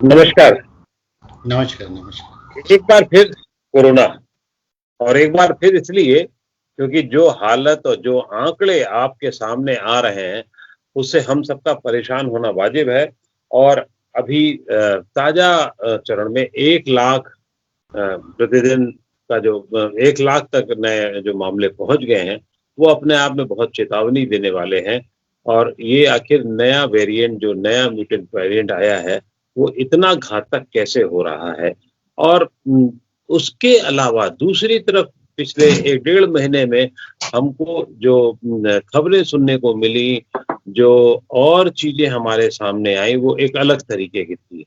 नमस्कार। नमस्कार। नमस्कार। एक बार फिर कोरोना, और एक बार फिर इसलिए क्योंकि जो हालत और जो आंकड़े आपके सामने आ रहे हैं, उससे हम सबका परेशान होना वाजिब है। और अभी ताज़ा चरण में 1 लाख प्रतिदिन का जो 1 लाख तक नए जो मामले पहुँच गए हैं, वो अपने आप में बहुत चेतावनी देने वाले हैं। और ये आखिर नया वेरिएंट, जो नया म्यूटेंट वेरिएंट आया है, वो इतना घातक कैसे हो रहा है? और उसके अलावा दूसरी तरफ पिछले 1 डेढ़ महीने में हमको जो खबरें सुनने को मिली, जो और चीज़ें हमारे सामने आई, वो एक अलग तरीके की थी।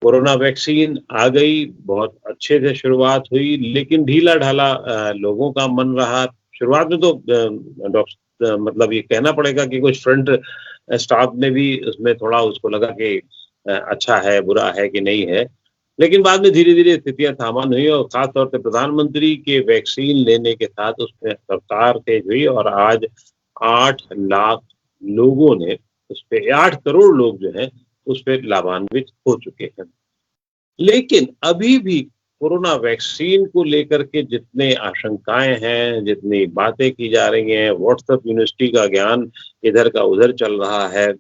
कोरोना वैक्सीन आ गई, बहुत अच्छे से शुरुआत हुई, लेकिन ढीला-ढाला लोगों का मन रहा। शुरुआत में तो मतलब ये कहना पड़ेगा कि कुछ फ्रंट स्टाफ ने भी उसमें थोड़ा उसको लगा कि अच्छा है, बुरा है कि नहीं है। लेकिन बाद में धीरे-धीरे स्थितियाँ सामान्य हुई और ख़ास तौर पे प्रधानमंत्री के वैक्सीन लेने के साथ उसमें रफ्तार तेज़ हुई और आज 8 लाख लोगों ने उसपे 8 करोड़ लोग जो हैं, उसपे लाभान्वित हो चुके हैं। लेकिन अभी भी कोरोना वैक्सीन को लेकर के जितने आशंकाएँ हैं, जितनी बातें की जा रही हैं, व्हाट्सएप यूनिवर्सिटी का ज्ञान इधर का उधर चल रहा है,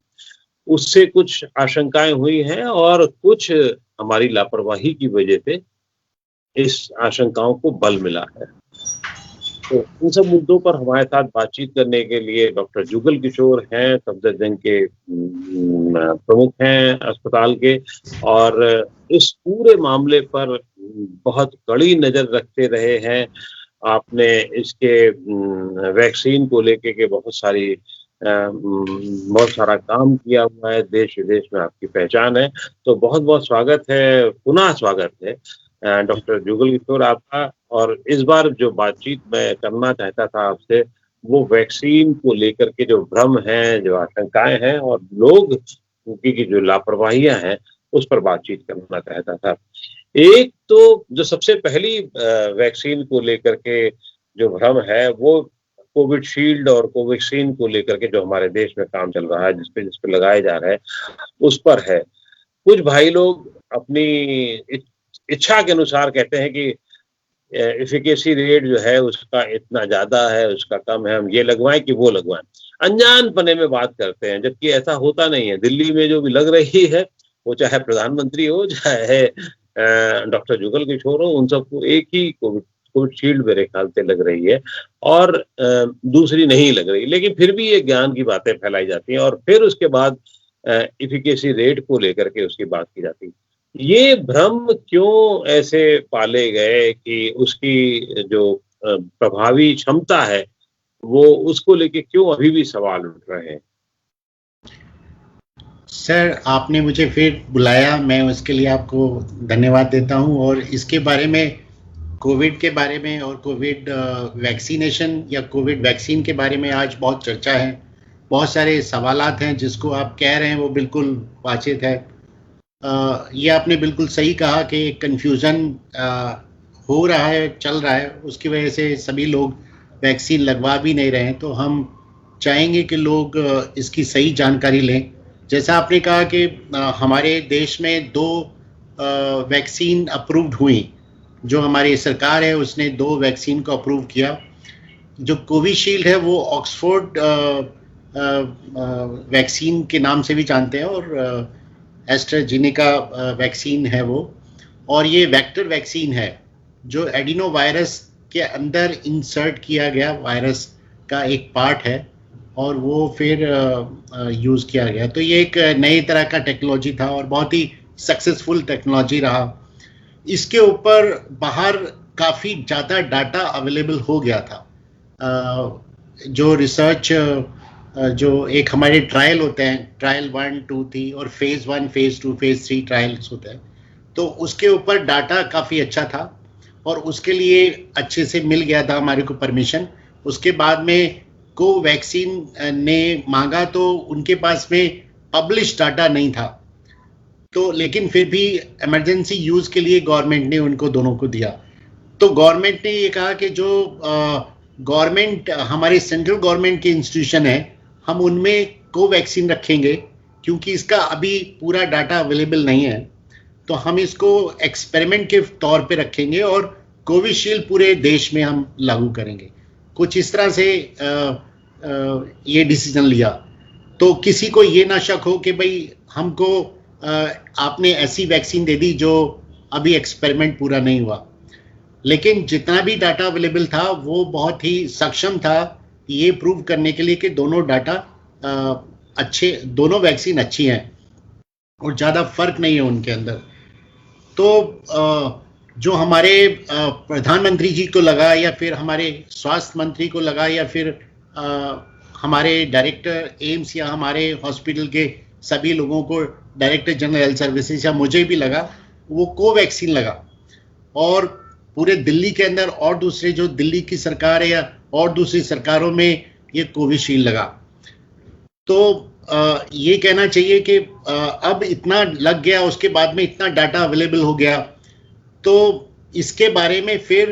उससे कुछ आशंकाएँ हुई हैं और कुछ हमारी लापरवाही की वजह से इस आशंकाओं को बल मिला है। तो इन सब मुद्दों पर हमारे साथ बातचीत करने के लिए डॉक्टर जुगल किशोर हैं, सफदरजंग के प्रमुख हैं अस्पताल के, और इस पूरे मामले पर बहुत कड़ी नज़र रखते रहे हैं। आपने इसके वैक्सीन को लेके के बहुत सारा काम किया हुआ है, देश-विदेश में आपकी पहचान है। तो बहुत-बहुत स्वागत है, पुनः स्वागत है डॉक्टर जुगल किशोर आपका। और इस बार जो बातचीत मैं करना चाहता था आपसे, वो वैक्सीन को लेकर के जो भ्रम हैं, जो आशंकाएँ हैं और लोग की जो लापरवाहियाँ हैं, उस पर बातचीत करना चाहता था। एक तो जो सबसे पहली वैक्सीन को लेकर के जो भ्रम है, वो कोविशील्ड और कोवैक्सीन को लेकर के जो हमारे देश में काम चल रहा है, जिस पे लगाया जा रहा है, उस पर है। कुछ भाई लोग अपनी इच्छा के अनुसार कहते हैं कि एफिकेसी रेट जो है उसका इतना ज़्यादा है, उसका कम है, हम ये लगवाएँ कि वो लगवाएँ। अनजानपने में बात करते हैं, जबकि ऐसा होता नहीं है। दिल्ली में जो भी लग रही है, वो चाहे प्रधानमंत्री हो, चाहे डॉक्टर जुगल किशोर हो, उन सबको एक ही कोविशील्ड मेरे ख्याल से लग रही है और दूसरी नहीं लग रही। लेकिन फिर भी ये ज्ञान की बातें फैलाई जाती हैं और फिर उसके बाद एफिकेसी रेट को लेकर के उसकी बात की जाती है। ये भ्रम क्यों ऐसे पाले गए कि उसकी जो प्रभावी क्षमता है, वो उसको लेके क्यों अभी भी सवाल उठ रहे हैं? सर, आपने मुझे फिर बुलाया, मैं उसके लिए आपको धन्यवाद देता हूं। और इसके बारे में, कोविड के बारे में और कोविड वैक्सीनेशन या कोविड वैक्सीन के बारे में आज बहुत चर्चा है। बहुत सारे सवालात हैं, जिसको आप कह रहे हैं वो बिल्कुल वाजिब है। ये आपने बिल्कुल सही कहा कि कन्फ्यूज़न हो रहा है, चल रहा है, उसकी वजह से सभी लोग वैक्सीन लगवा भी नहीं रहे हैं। तो हम चाहेंगे कि लोग इसकी सही जानकारी लें। जैसा आपने कहा कि हमारे देश में 2 वैक्सीन अप्रूव्ड हुई। जो हमारी सरकार है उसने 2 वैक्सीन को अप्रूव किया। जो कोविशील्ड है वो ऑक्सफोर्ड वैक्सीन के नाम से भी जानते हैं और एस्ट्राजेनेका वैक्सीन है वो। और ये वेक्टर वैक्सीन है जो एडिनो वायरस के अंदर इंसर्ट किया गया वायरस का एक पार्ट है और वो फिर यूज़ किया गया। तो ये एक नई तरह का टेक्नोलॉजी था और बहुत ही सक्सेसफुल टेक्नोलॉजी रहा। इसके ऊपर बाहर काफ़ी ज़्यादा डाटा अवेलेबल हो गया था। जो रिसर्च जो एक हमारे ट्रायल होते हैं, ट्रायल 1, 2, 3 और फेज़ 1, फेज़ 2, फेज़ 3 ट्रायल्स होते हैं। तो उसके ऊपर डाटा काफ़ी अच्छा था और उसके लिए अच्छे से मिल गया था हमारे को परमिशन। उसके बाद में कोवैक्सीन ने मांगा तो उनके पास में पब्लिश डाटा नहीं था। तो लेकिन फिर भी इमरजेंसी यूज़ के लिए गवर्नमेंट ने उनको दोनों को दिया। तो गवर्नमेंट ने ये कहा कि जो गवर्नमेंट हमारे सेंट्रल गवर्नमेंट के इंस्टीट्यूशन है, हम उनमें कोवैक्सीन रखेंगे क्योंकि इसका अभी पूरा डाटा अवेलेबल नहीं है। तो हम इसको एक्सपेरिमेंट के तौर पे रखेंगे और कोविशील्ड पूरे देश में हम लागू करेंगे। कुछ इस तरह से ये डिसीजन लिया। तो किसी को ये ना शक हो कि भाई हमको आपने ऐसी वैक्सीन दे दी जो अभी एक्सपेरिमेंट पूरा नहीं हुआ। लेकिन जितना भी डाटा अवेलेबल था वो बहुत ही सक्षम था ये प्रूव करने के लिए कि दोनों डाटा दोनों वैक्सीन अच्छी हैं और ज़्यादा फर्क नहीं है उनके अंदर। तो जो हमारे प्रधानमंत्री जी को लगा या फिर हमारे स्वास्थ्य मंत्री को लगा या फिर हमारे डायरेक्टर एम्स या हमारे हॉस्पिटल के सभी लोगों को, डायरेक्टर जनरल हेल्थ सर्विसेज या मुझे भी लगा, वो कोवैक्सीन लगा। और पूरे दिल्ली के अंदर और दूसरे जो दिल्ली की सरकार है या और दूसरी सरकारों में ये कोविशील्ड लगा। तो ये कहना चाहिए कि अब इतना लग गया, उसके बाद में इतना डाटा अवेलेबल हो गया, तो इसके बारे में फिर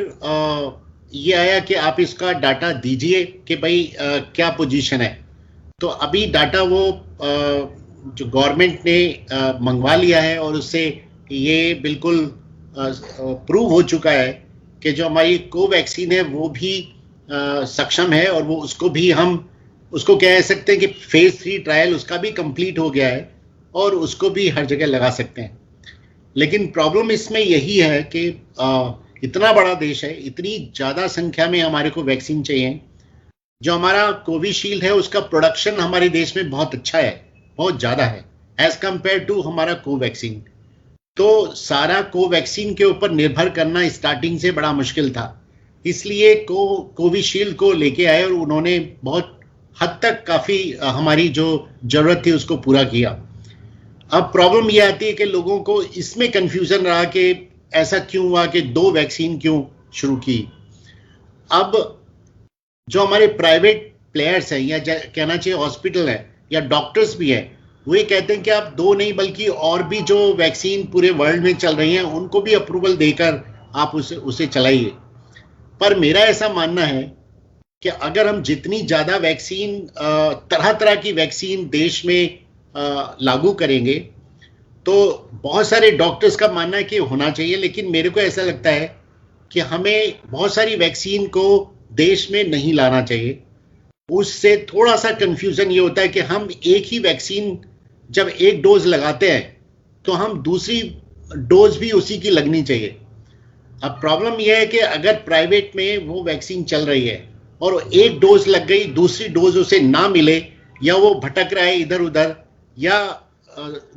ये आया कि आप इसका डाटा दीजिए कि भाई क्या पोजीशन है। तो अभी डाटा वो जो गवर्नमेंट ने मंगवा लिया है और उससे ये बिल्कुल प्रूव हो चुका है कि जो हमारी कोवैक्सीन है वो भी सक्षम है और वो उसको कह सकते हैं कि फेज 3 ट्रायल उसका भी कंप्लीट हो गया है और उसको भी हर जगह लगा सकते हैं। लेकिन प्रॉब्लम इसमें यही है कि इतना बड़ा देश है, इतनी ज़्यादा संख्या में हमारे को वैक्सीन चाहिए। जो हमारा कोविशील्ड है उसका प्रोडक्शन हमारे देश में बहुत अच्छा है, बहुत ज़्यादा है एज कंपेयर टू हमारा कोवैक्सीन। तो सारा कोवैक्सीन के ऊपर निर्भर करना स्टार्टिंग से बड़ा मुश्किल था, इसलिए कोविशील्ड को लेके आए और उन्होंने बहुत हद तक काफ़ी हमारी जो ज़रूरत थी उसको पूरा किया। अब प्रॉब्लम ये आती है कि लोगों को इसमें कंफ्यूजन रहा कि ऐसा क्यों हुआ कि 2 वैक्सीन क्यों शुरू की। अब जो हमारे प्राइवेट प्लेयर्स हैं या कहना चाहिए हॉस्पिटल है या डॉक्टर्स भी हैं, वो ये कहते हैं कि आप 2 नहीं बल्कि और भी जो वैक्सीन पूरे वर्ल्ड में चल रही हैं उनको भी अप्रूवल देकर आप उसे चलाइए। पर मेरा ऐसा मानना है कि अगर हम जितनी ज़्यादा वैक्सीन तरह तरह की वैक्सीन देश में लागू करेंगे तो बहुत सारे डॉक्टर्स का मानना है कि होना चाहिए, लेकिन मेरे को ऐसा लगता है कि हमें बहुत सारी वैक्सीन को देश में नहीं लाना चाहिए। उससे थोड़ा सा कंफ्यूजन ये होता है कि हम एक ही वैक्सीन जब एक डोज लगाते हैं तो हम दूसरी डोज भी उसी की लगनी चाहिए। अब प्रॉब्लम यह है कि अगर प्राइवेट में वो वैक्सीन चल रही है और एक डोज लग गई, दूसरी डोज उसे ना मिले या वो भटक रहा है इधर उधर या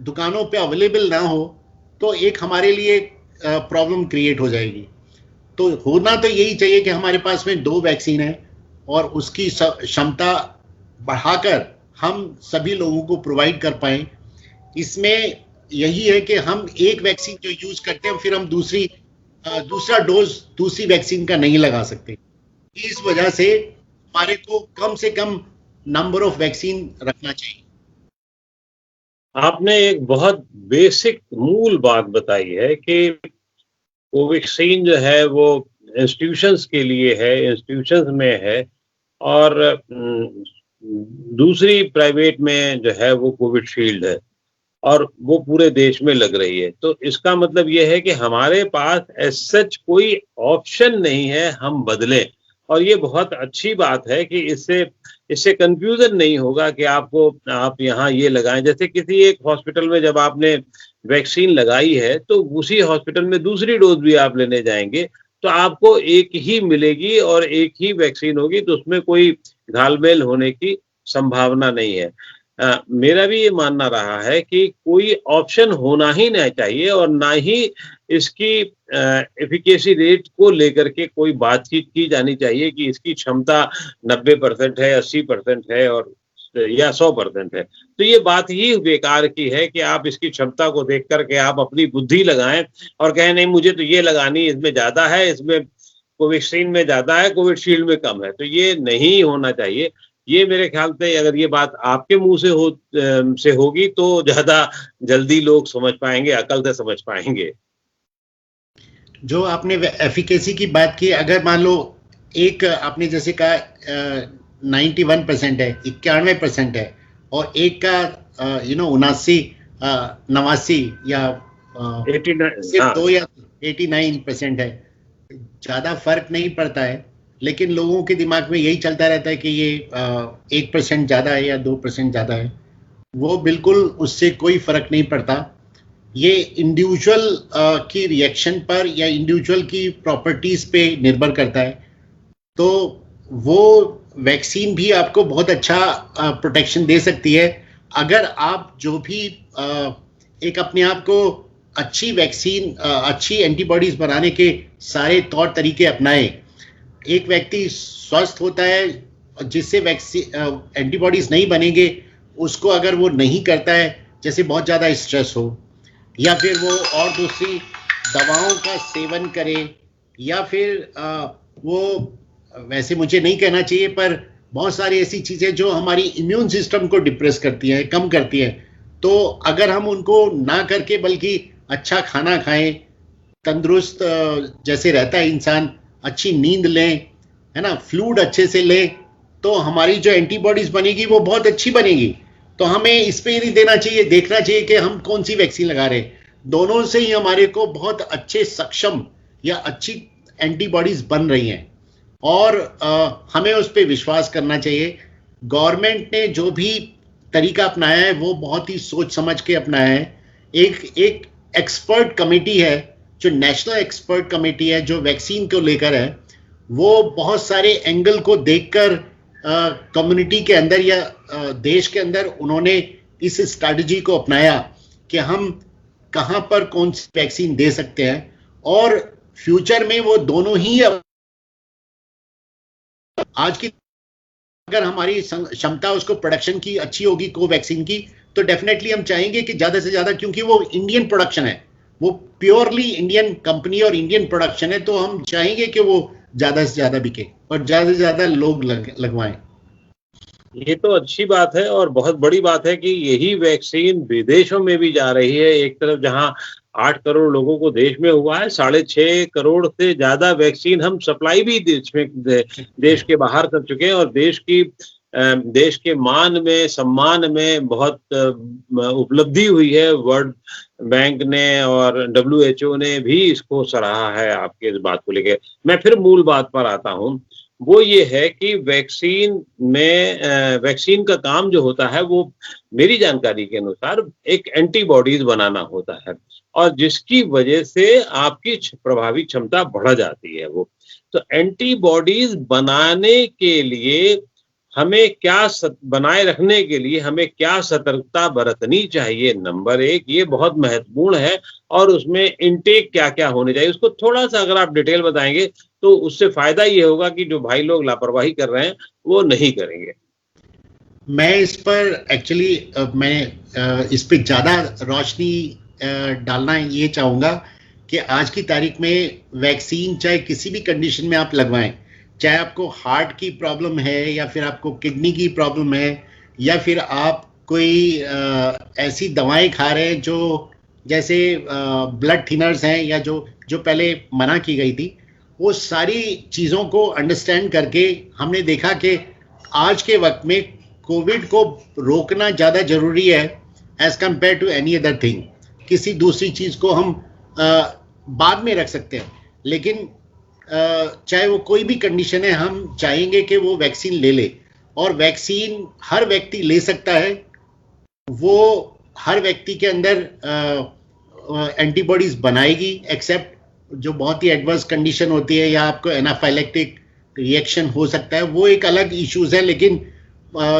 दुकानों पे अवेलेबल ना हो, तो एक हमारे लिए प्रॉब्लम क्रिएट हो जाएगी। तो होना तो यही चाहिए कि हमारे पास में 2 वैक्सीन है और उसकी क्षमता बढ़ाकर हम सभी लोगों को प्रोवाइड कर पाएं। इसमें यही है कि हम एक वैक्सीन जो यूज करते हैं फिर हम दूसरा डोज दूसरी वैक्सीन का नहीं लगा सकते। इस वजह से हमारे को कम से कम नंबर ऑफ वैक्सीन रखना चाहिए। आपने एक बहुत बेसिक मूल बात बताई है कि कोवैक्सीन जो है वो इंस्टीट्यूशंस के लिए है, इंस्टीट्यूशंस में है और दूसरी प्राइवेट में जो है वो कोविशील्ड है और वो पूरे देश में लग रही है। तो इसका मतलब ये है कि हमारे पास एज सच कोई ऑप्शन नहीं है हम बदलें। और ये बहुत अच्छी बात है कि इससे कंफ्यूजन नहीं होगा कि आप यहाँ ये लगाएं। जैसे किसी एक हॉस्पिटल में जब आपने वैक्सीन लगाई है तो उसी हॉस्पिटल में दूसरी डोज भी आप लेने जाएंगे तो आपको एक ही मिलेगी और एक ही वैक्सीन होगी, तो उसमें कोई घालमेल होने की संभावना नहीं है। मेरा भी ये मानना रहा है कि कोई ऑप्शन होना ही नहीं चाहिए और ना ही इसकी एफिकेसी रेट को लेकर के कोई बातचीत की जानी चाहिए कि इसकी क्षमता 90% है, 80% है और या 100% है। तो ये बात ही बेकार की है कि आप इसकी क्षमता को देख करके आप अपनी बुद्धि लगाएं और कहें नहीं मुझे तो ये लगानी, इसमें ज्यादा है, इसमें कोवैक्सीन में ज्यादा है, कोविशील्ड में कम है। तो ये नहीं होना चाहिए। ये मेरे ख्याल से अगर ये बात आपके मुंह से होगी तो ज्यादा जल्दी लोग समझ पाएंगे, अकल से समझ पाएंगे। जो आपने एफिकेसी की बात की, अगर मान लो एक आपने जैसे कहा 91% है, 91% है और एक का 89 या 89, सिर्फ हाँ 2 या 89% है, ज्यादा फर्क नहीं पड़ता है, लेकिन लोगों के दिमाग में यही चलता रहता है कि ये 1% ज्यादा है या 2% ज्यादा है। वो बिल्कुल उससे कोई फर्क नहीं पड़ता। ये इंडिविजुअल की रिएक्शन पर या इंडिविजुअल की प्रॉपर्टीज पे निर्भर करता है। तो वो वैक्सीन भी आपको बहुत अच्छा प्रोटेक्शन दे सकती है, अगर आप जो भी एक अपने आप को अच्छी वैक्सीन, अच्छी एंटीबॉडीज बनाने के सारे तौर तरीके अपनाएं। एक व्यक्ति स्वस्थ होता है जिससे वैक्सीन एंटीबॉडीज नहीं बनेंगे, उसको अगर वो नहीं करता है, जैसे बहुत ज़्यादा स्ट्रेस हो या फिर वो और दूसरी दवाओं का सेवन करे, या फिर वो, वैसे मुझे नहीं कहना चाहिए, पर बहुत सारी ऐसी चीज़ें जो हमारी इम्यून सिस्टम को डिप्रेस करती हैं, कम करती हैं, तो अगर हम उनको ना करके बल्कि अच्छा खाना खाएं, तंदुरुस्त जैसे रहता है इंसान, अच्छी नींद लें, है ना, फ्लूइड अच्छे से लें, तो हमारी जो एंटीबॉडीज बनेगी वो बहुत अच्छी बनेगी। तो हमें इस पे नहीं देना चाहिए, देखना चाहिए कि हम कौन सी वैक्सीन लगा रहे हैं। दोनों से ही हमारे को बहुत अच्छे सक्षम या अच्छी एंटीबॉडीज बन रही हैं, और हमें उस पर विश्वास करना चाहिए। गवर्नमेंट ने जो भी तरीका अपनाया है वो बहुत ही सोच समझ के अपनाया है। एक एक्सपर्ट कमेटी है, जो नेशनल एक्सपर्ट कमेटी है, जो वैक्सीन को लेकर है, वो बहुत सारे एंगल को देखकर कम्युनिटी के अंदर या देश के अंदर उन्होंने इस स्ट्रैटेजी को अपनाया कि हम कहां पर कौन सी वैक्सीन दे सकते हैं, और फ्यूचर में वो दोनों ही, आज की अगर हमारी क्षमता उसको प्रोडक्शन की अच्छी होगी कोवैक्सीन की, तो डेफिनेटली हम चाहेंगे कि ज्यादा से ज्यादा, क्योंकि वो इंडियन प्रोडक्शन है, वो प्योरली इंडियन कंपनी और इंडियन प्रोडक्शन है, तो हम चाहेंगे कि वो ज्यादा से ज्यादा बिके और ज्यादा से ज्यादा लोग लगवाएं। ये तो अच्छी बात है और बहुत बड़ी बात है कि यही वैक्सीन विदेशों में भी जा रही है। एक तरफ जहां 8 करोड़ लोगों को देश में हुआ है, 6.5 करोड़ से ज्यादा वैक्सीन हम सप्लाई भी देश के बाहर कर चुके हैं, और देश के मान में, सम्मान में बहुत उपलब्धि हुई है। वर्ल्ड बैंक ने और WHO ने भी इसको सराहा है आपके इस बात को लेकर। मैं फिर मूल बात पर आता हूँ, वो ये है कि वैक्सीन का काम जो होता है वो मेरी जानकारी के अनुसार एक एंटीबॉडीज बनाना होता है, और जिसकी वजह से आपकी प्रभावी क्षमता बढ़ जाती है। वो तो एंटीबॉडीज बनाने के लिए हमें बनाए रखने के लिए हमें क्या सतर्कता बरतनी चाहिए, नंबर 1 ये बहुत महत्वपूर्ण है। और उसमें इनटेक क्या क्या होने चाहिए, उसको थोड़ा सा अगर आप डिटेल बताएंगे तो उससे फायदा ये होगा कि जो भाई लोग लापरवाही कर रहे हैं वो नहीं करेंगे। मैं इस पर एक्चुअली इस पे ज्यादा रोशनी डालना ये चाहूंगा कि आज की तारीख में वैक्सीन चाहे किसी भी कंडीशन में आप लगवाएं, चाहे आपको हार्ट की प्रॉब्लम है या फिर आपको किडनी की प्रॉब्लम है, या फिर आप कोई ऐसी दवाएं खा रहे हैं जो जैसे ब्लड थिनर्स हैं, या जो पहले मना की गई थी, वो सारी चीज़ों को अंडरस्टैंड करके हमने देखा कि आज के वक्त में कोविड को रोकना ज़्यादा जरूरी है as compare to any other thing. किसी दूसरी चीज़ को हम बाद में रख सकते हैं, लेकिन चाहे वो कोई भी कंडीशन है, हम चाहेंगे कि वो वैक्सीन ले ले। और वैक्सीन हर व्यक्ति ले सकता है, वो हर व्यक्ति के अंदर एंटीबॉडीज बनाएगी, एक्सेप्ट जो बहुत ही एडवर्स कंडीशन होती है या आपको एनाफाइलेक्टिक रिएक्शन हो सकता है, वो एक अलग इश्यूज है। लेकिन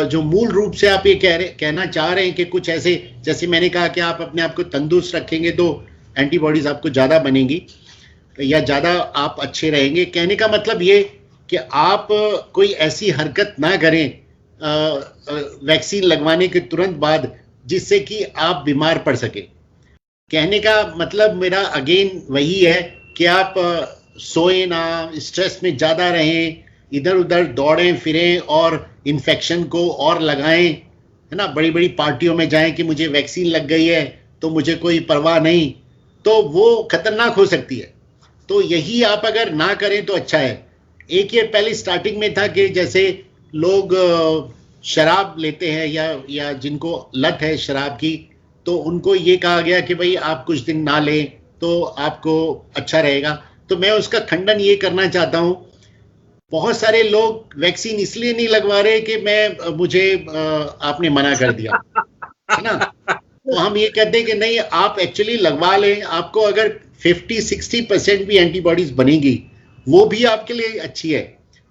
जो मूल रूप से आप ये कहना चाह रहे हैं कि कुछ ऐसे, जैसे मैंने कहा कि आप अपने आप को तंदुरुस्त रखेंगे तो एंटीबॉडीज आपको ज़्यादा बनेंगी या ज़्यादा आप अच्छे रहेंगे। कहने का मतलब ये कि आप कोई ऐसी हरकत ना करें वैक्सीन लगवाने के तुरंत बाद जिससे कि आप बीमार पड़ सके। कहने का मतलब मेरा अगेन वही है कि आप सोए ना, स्ट्रेस में ज़्यादा रहें, इधर उधर दौड़ें फिरें और इन्फेक्शन को और लगाएं, है ना, बड़ी बड़ी पार्टियों में जाएं कि मुझे वैक्सीन लग गई है तो मुझे कोई परवाह नहीं, तो वो खतरनाक हो सकती है। तो यही आप अगर ना करें तो अच्छा है। एक ये पहले स्टार्टिंग में था कि जैसे लोग शराब लेते हैं या जिनको लत है शराब की, तो उनको ये कहा गया कि भाई आप कुछ दिन ना लें तो आपको अच्छा रहेगा। तो मैं उसका खंडन ये करना चाहता हूँ, बहुत सारे लोग वैक्सीन इसलिए नहीं लगवा रहे कि मुझे आपने मना कर दिया, है ना। तो हम ये कहते हैं कि नहीं, आप एक्चुअली लगवा लें, आपको अगर 50-60% भी एंटीबॉडीज बनेगी वो भी आपके लिए अच्छी है,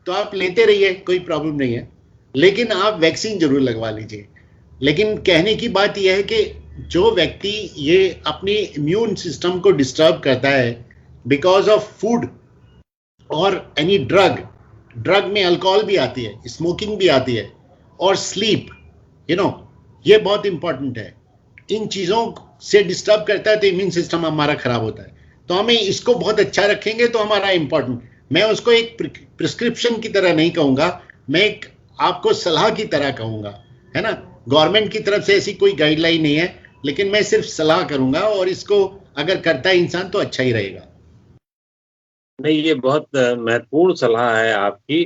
तो आप लेते रहिए, कोई प्रॉब्लम नहीं है, लेकिन आप वैक्सीन जरूर लगवा लीजिए। लेकिन कहने की बात यह है कि जो व्यक्ति ये अपनी इम्यून सिस्टम को डिस्टर्ब करता है बिकॉज ऑफ फूड और एनी ड्रग में अल्कोहल भी आती है, स्मोकिंग भी आती है, और स्लीप, यू नो, ये बहुत इंपॉर्टेंट है। इन चीज़ों से डिस्टर्ब करता है तो इम्यून सिस्टम हमारा खराब होता है। तो हमें इसको बहुत अच्छा रखेंगे तो हमारा इंपॉर्टेंट, मैं उसको एक प्रिस्क्रिप्शन की तरह नहीं कहूँगा, मैं एक आपको सलाह की तरह कहूँगा, है ना। गवर्नमेंट की तरफ से ऐसी कोई गाइडलाइन नहीं है, लेकिन मैं सिर्फ सलाह करूँगा, और इसको अगर करता है इंसान तो अच्छा ही रहेगा। नहीं, ये बहुत महत्वपूर्ण सलाह है आपकी।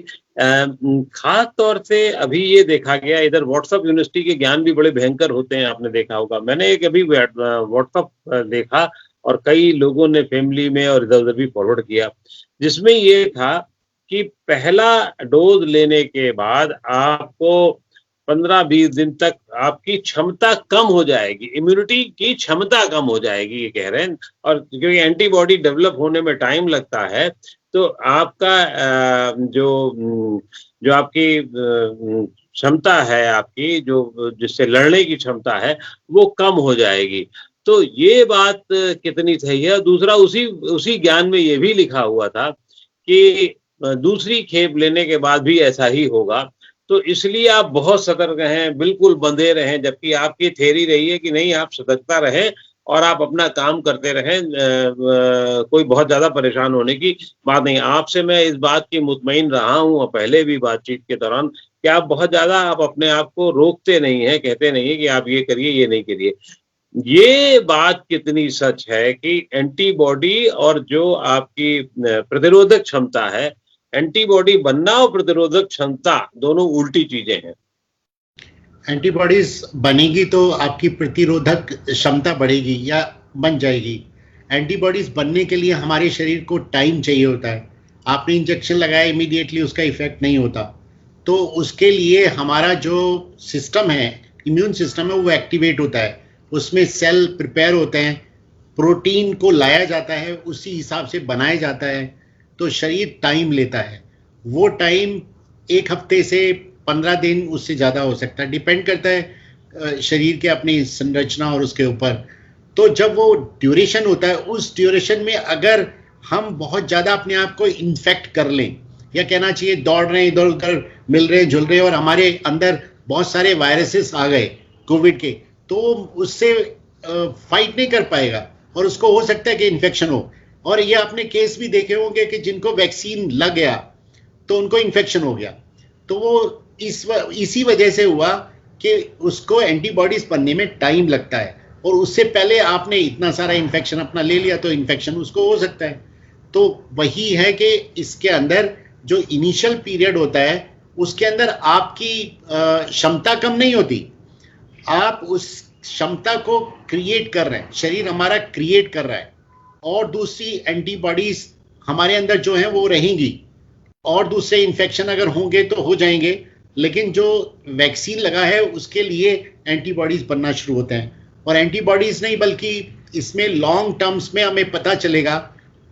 खास तौर से अभी ये देखा गया, इधर व्हाट्सएप यूनिवर्सिटी के ज्ञान भी बड़े भयंकर होते हैं, आपने देखा होगा। मैंने एक अभी व्हाट्सएप देखा, और कई लोगों ने फैमिली में और इधर-उधर भी फॉरवर्ड किया, जिसमें ये था कि पहला डोज़ लेने के बाद आपको 15-20 दिन तक आपकी क्षमता कम हो जाएगी, इम्यूनिटी की क्षमता कम हो जाएगी, ये कह रहे हैं। और क्योंकि एंटीबॉडी डेवलप होने में टाइम लगता है, तो आपका जो आपकी क्षमता है, आपकी जो जिससे लड़ने की क्षमता है, वो कम हो जाएगी। तो ये बात कितनी सही है? दूसरा, उसी ज्ञान में ये भी लिखा हुआ था कि दूसरी खेप लेने के बाद भी ऐसा ही होगा। तो इसलिए आप बहुत सतर्क रहें, बिल्कुल बंधे रहें, जबकि आपकी थ्योरी रही है कि नहीं, आप सतर्कता रहें और आप अपना काम करते रहें, कोई बहुत ज़्यादा परेशान होने की बात नहीं। आपसे मैं इस बात की मुतमईन रहा हूँ, और पहले भी बातचीत के दौरान, कि आप बहुत ज़्यादा आप अपने आप को रोकते नहीं हैं, कहते नहीं हैं कि आप ये करिए, ये नहीं करिए। ये बात कितनी सच है कि एंटीबॉडी और जो आपकी प्रतिरोधक क्षमता है, एंटीबॉडी बनना और प्रतिरोधक क्षमता दोनों उल्टी चीजें हैं। एंटीबॉडीज बनेगी तो आपकी प्रतिरोधक क्षमता बढ़ेगी या बन जाएगी। एंटीबॉडीज बनने के लिए हमारे शरीर को टाइम चाहिए होता है। आपने इंजेक्शन लगाया, इमीडिएटली उसका इफेक्ट नहीं होता, तो उसके लिए हमारा जो सिस्टम है, इम्यून सिस्टम है, वो एक्टिवेट होता है, उसमें सेल प्रिपेयर होते हैं, प्रोटीन को लाया जाता है, उसी हिसाब से बनाया जाता है। तो शरीर टाइम लेता है, वो टाइम 1 हफ्ते से 15 दिन, उससे ज़्यादा हो सकता है, डिपेंड करता है शरीर के अपनी संरचना और उसके ऊपर। तो जब वो ड्यूरेशन होता है, उस ड्यूरेशन में अगर हम बहुत ज़्यादा अपने आप को इन्फेक्ट कर लें, या कहना चाहिए दौड़ रहे हैं, इधर उधर मिल रहे हैं, जुल रहे हैं, और हमारे अंदर बहुत सारे वायरसेस आ गए कोविड के, तो उससे फाइट नहीं कर पाएगा, और उसको हो सकता है कि इन्फेक्शन हो। और ये आपने केस भी देखे होंगे कि जिनको वैक्सीन लग गया तो उनको इन्फेक्शन हो गया, तो वो इसी वजह से हुआ कि उसको एंटीबॉडीज बनने में टाइम लगता है, और उससे पहले आपने इतना सारा इन्फेक्शन अपना ले लिया तो इन्फेक्शन उसको हो सकता है। तो वही है कि इसके अंदर जो इनिशियल पीरियड होता है, उसके अंदर आपकी क्षमता कम नहीं होती, आप उस क्षमता को क्रिएट कर रहे हैं, शरीर हमारा क्रिएट कर रहा है, और दूसरी एंटीबॉडीज हमारे अंदर जो है वो रहेंगी, और दूसरे इन्फेक्शन अगर होंगे तो हो जाएंगे, लेकिन जो वैक्सीन लगा है उसके लिए एंटीबॉडीज बनना शुरू होते हैं। और एंटीबॉडीज नहीं, बल्कि इसमें लॉन्ग टर्म्स में हमें पता चलेगा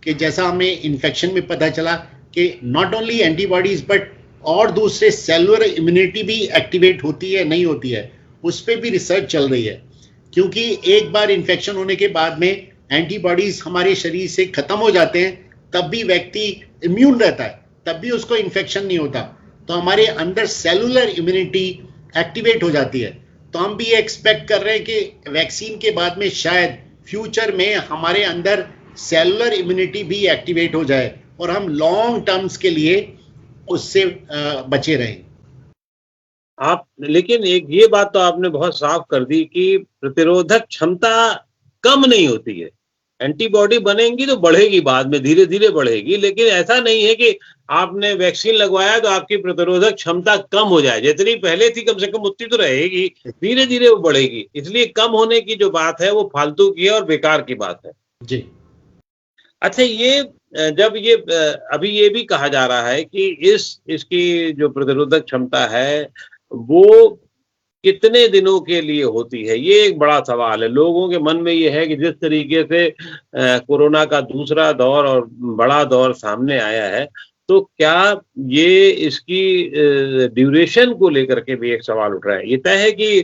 कि जैसा हमें इन्फेक्शन में पता चला कि नॉट ओनली एंटीबॉडीज बट और दूसरे सेलुलर इम्यूनिटी भी एक्टिवेट होती है, नहीं होती है, उस पर भी रिसर्च चल रही है। क्योंकि एक बार इन्फेक्शन होने के बाद में एंटीबॉडीज हमारे शरीर से खत्म हो जाते हैं, तब भी व्यक्ति इम्यून रहता है, तब भी उसको इन्फेक्शन नहीं होता, तो हमारे अंदर सेलुलर इम्यूनिटी एक्टिवेट हो जाती है। तो हम भी एक्सपेक्ट कर रहे हैं कि वैक्सीन के बाद में शायद फ्यूचर में हमारे अंदर सेलुलर इम्यूनिटी भी एक्टिवेट हो जाए, और हम लॉन्ग टर्म्स के लिए उससे बचे रहें। आप, लेकिन एक ये बात तो आपने बहुत साफ कर दी कि प्रतिरोधक क्षमता कम नहीं होती है, एंटीबॉडी बनेंगी तो बढ़ेगी, बाद में धीरे धीरे बढ़ेगी, लेकिन ऐसा नहीं है कि आपने वैक्सीन लगवाया तो आपकी प्रतिरोधक क्षमता कम हो जाए, जितनी पहले थी कम से कम उतनी तो रहेगी, धीरे धीरे वो बढ़ेगी। इसलिए कम होने की जो बात है वो फालतू की है और बेकार की बात है जी। अच्छा, ये जब ये अभी ये भी कहा जा रहा है कि इसकी जो प्रतिरोधक क्षमता है वो कितने दिनों के लिए होती है, ये एक बड़ा सवाल है। लोगों के मन में ये है कि जिस तरीके से कोरोना का दूसरा दौर और बड़ा दौर सामने आया है, तो क्या ये इसकी ड्यूरेशन को लेकर के भी एक सवाल उठ रहा है। ये तय है कि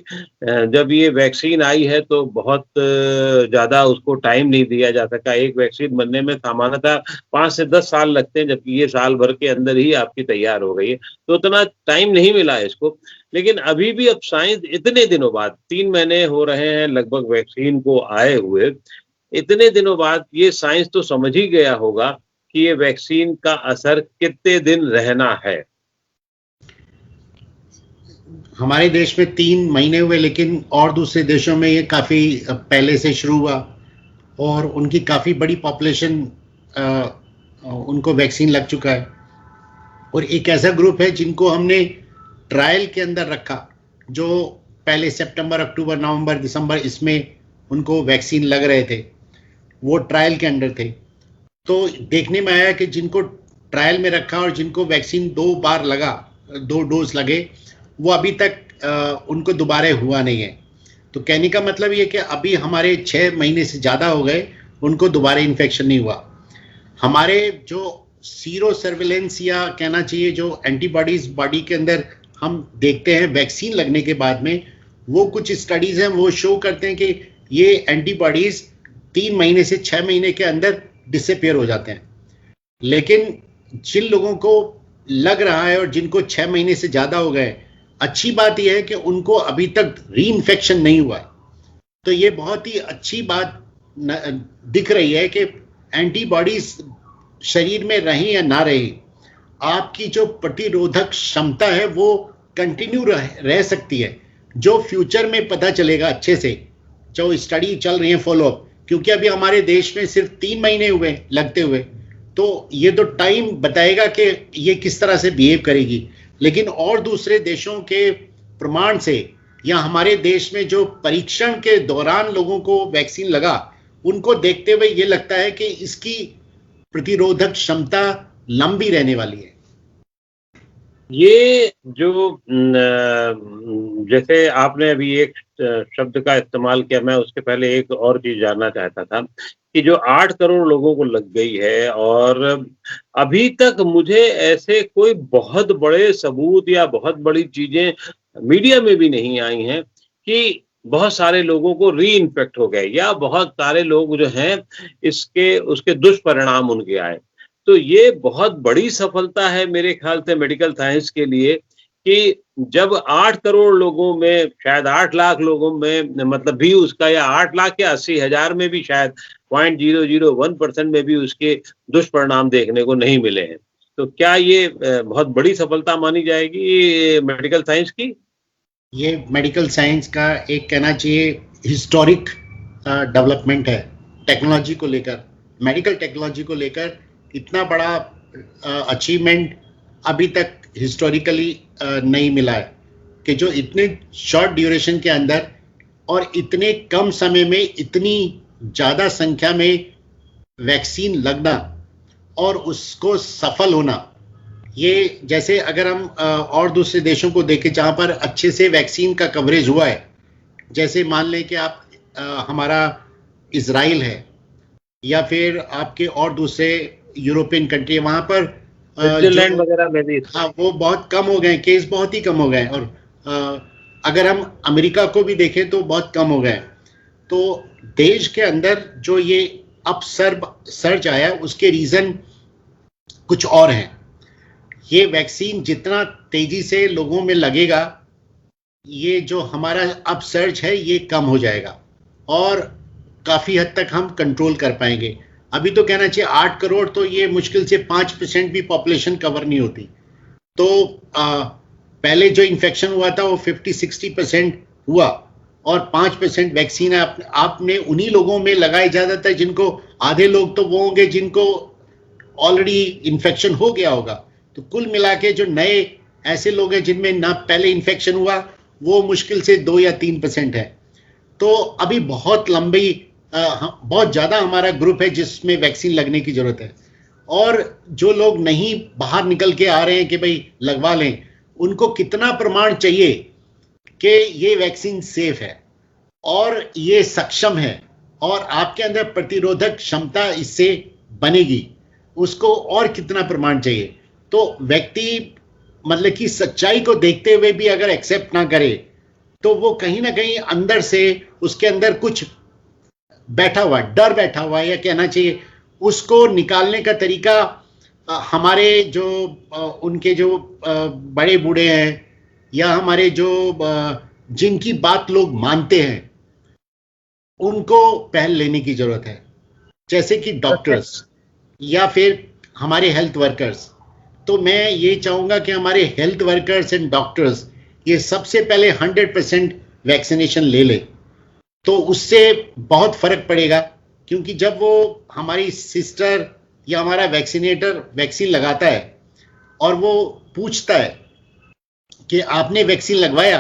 जब ये वैक्सीन आई है तो बहुत ज़्यादा उसको टाइम नहीं दिया जा सका। एक वैक्सीन बनने में सामान्यतः 5 से 10 साल लगते हैं, जबकि ये साल भर के अंदर ही आपकी तैयार हो गई है, तो उतना टाइम नहीं मिला है इसको। लेकिन अभी भी अब साइंस इतने दिनों बाद 3 महीने हो रहे हैं लगभग वैक्सीन को आए हुए, इतने दिनों बाद ये साइंस तो समझ ही गया होगा कि ये वैक्सीन का असर कितने दिन रहना है। हमारे देश में 3 महीने हुए, लेकिन और दूसरे देशों में ये काफ़ी पहले से शुरू हुआ और उनकी काफ़ी बड़ी पॉपुलेशन उनको वैक्सीन लग चुका है। और एक ऐसा ग्रुप है जिनको हमने ट्रायल के अंदर रखा, जो पहले सितंबर, अक्टूबर, नवंबर, दिसंबर इसमें उनको वैक्सीन लग रहे थे, वो ट्रायल के अंदर थे। तो देखने में आया कि जिनको ट्रायल में रखा और जिनको वैक्सीन 2 बार लगा, 2 डोज लगे, वो अभी तक उनको दोबारा हुआ नहीं है। तो कहने का मतलब ये कि अभी हमारे 6 महीने से ज़्यादा हो गए, उनको दोबारा इन्फेक्शन नहीं हुआ। हमारे जो सीरो सर्विलेंस या कहना चाहिए जो एंटीबॉडीज बॉडी के अंदर हम देखते हैं वैक्सीन लगने के बाद में, वो कुछ स्टडीज़ हैं वो शो करते हैं कि ये एंटीबॉडीज 3 महीने से 6 महीने के अंदर डिसअपियर हो जाते हैं। लेकिन जिन लोगों को लग रहा है और जिनको 6 महीने से ज़्यादा हो गए, अच्छी बात यह है कि उनको अभी तक री इन्फेक्शन नहीं हुआ है। तो ये बहुत ही अच्छी बात दिख रही है कि एंटीबॉडीज शरीर में रही या ना रही, आपकी जो प्रतिरोधक क्षमता है वो कंटिन्यू रह सकती है, जो फ्यूचर में पता चलेगा अच्छे से, जो स्टडी चल रही है फॉलोअप। क्योंकि अभी हमारे देश में सिर्फ 3 महीने हुए लगते हुए, तो ये तो टाइम बताएगा कि ये किस तरह से बिहेव करेगी। लेकिन और दूसरे देशों के प्रमाण से या हमारे देश में जो परीक्षण के दौरान लोगों को वैक्सीन लगा, उनको देखते हुए ये लगता है कि इसकी प्रतिरोधक क्षमता लंबी रहने वाली है। ये जो जैसे आपने अभी एक शब्द का इस्तेमाल किया, मैं उसके पहले एक और चीज जानना चाहता था कि जो 8 करोड़ लोगों को लग गई है और अभी तक मुझे ऐसे कोई बहुत बड़े सबूत या बहुत बड़ी चीजें मीडिया में भी नहीं आई हैं कि बहुत सारे लोगों को री इन्फेक्ट हो गए या बहुत सारे लोग जो हैं उसके दुष्परिणाम उनके आए। तो ये बहुत बड़ी सफलता है मेरे ख्याल से मेडिकल साइंस के लिए कि जब 8 करोड़ लोगों में, शायद 8 लाख लोगों में मतलब भी उसका, या 8 लाख या 80,000 में भी शायद 0.001% में भी उसके दुष्परिणाम देखने को नहीं मिले हैं। तो क्या ये बहुत बड़ी सफलता मानी जाएगी मेडिकल साइंस की? ये मेडिकल साइंस का एक कहना चाहिए हिस्टोरिक डेवलपमेंट है टेक्नोलॉजी को लेकर, मेडिकल टेक्नोलॉजी को लेकर। इतना बड़ा अचीवमेंट अभी तक हिस्टोरिकली नहीं मिला है कि जो इतने शॉर्ट ड्यूरेशन के अंदर और इतने कम समय में इतनी ज़्यादा संख्या में वैक्सीन लगना और उसको सफल होना। ये जैसे अगर हम और दूसरे देशों को देखें जहाँ पर अच्छे से वैक्सीन का कवरेज हुआ है, जैसे मान लें कि आप हमारा इजराइल है या फिर आपके और दूसरे यूरोपियन कंट्री, वहाँ पर स्विट्जरलैंड वगैरह में भी, हाँ, वो बहुत कम हो गए, केस बहुत ही कम हो गए। और अगर हम अमेरिका को भी देखें तो बहुत कम हो गए। तो देश के अंदर जो ये अपसर्ज आया उसके रीज़न कुछ और हैं। ये वैक्सीन जितना तेजी से लोगों में लगेगा, ये जो हमारा अपसर्ज है ये कम हो जाएगा और काफ़ी हद तक हम कंट्रोल कर पाएंगे। अभी तो कहना चाहिए 8 करोड़, तो ये मुश्किल से 5% भी पॉपुलेशन कवर नहीं होती। तो पहले जो इन्फेक्शन हुआ था वो 50-60% हुआ, और 5% वैक्सीन आपने उन्हीं लोगों में लगाए, ज्यादातर जिनको, आधे लोग तो वो होंगे जिनको ऑलरेडी इन्फेक्शन हो गया होगा। तो कुल मिला के जो नए ऐसे लोग हैं जिनमें ना पहले इन्फेक्शन हुआ, वो मुश्किल से 2 या 3% है। तो अभी बहुत लंबी बहुत ज्यादा हमारा ग्रुप है जिसमें वैक्सीन लगने की जरूरत है। और जो लोग नहीं बाहर निकल के आ रहे हैं कि भाई लगवा लें, उनको कितना प्रमाण चाहिए कि ये वैक्सीन सेफ है और ये सक्षम है और आपके अंदर प्रतिरोधक क्षमता इससे बनेगी, उसको और कितना प्रमाण चाहिए। तो व्यक्ति मतलब कि सच्चाई को देखते हुए भी अगर एक्सेप्ट ना करे, तो वो कहीं ना कहीं अंदर से उसके अंदर कुछ बैठा हुआ, डर बैठा हुआ है, या कहना चाहिए उसको निकालने का तरीका हमारे जो उनके जो बड़े बूढ़े हैं या हमारे जो जिनकी बात लोग मानते हैं, उनको पहल लेने की जरूरत है, जैसे कि डॉक्टर्स या फिर हमारे हेल्थ वर्कर्स। तो मैं ये चाहूंगा कि हमारे हेल्थ वर्कर्स एंड डॉक्टर्स ये सबसे पहले 100% वैक्सीनेशन ले ले, तो उससे बहुत फर्क पड़ेगा। क्योंकि जब वो हमारी सिस्टर या हमारा वैक्सीनेटर वैक्सीन लगाता है और वो पूछता है कि आपने वैक्सीन लगवाया,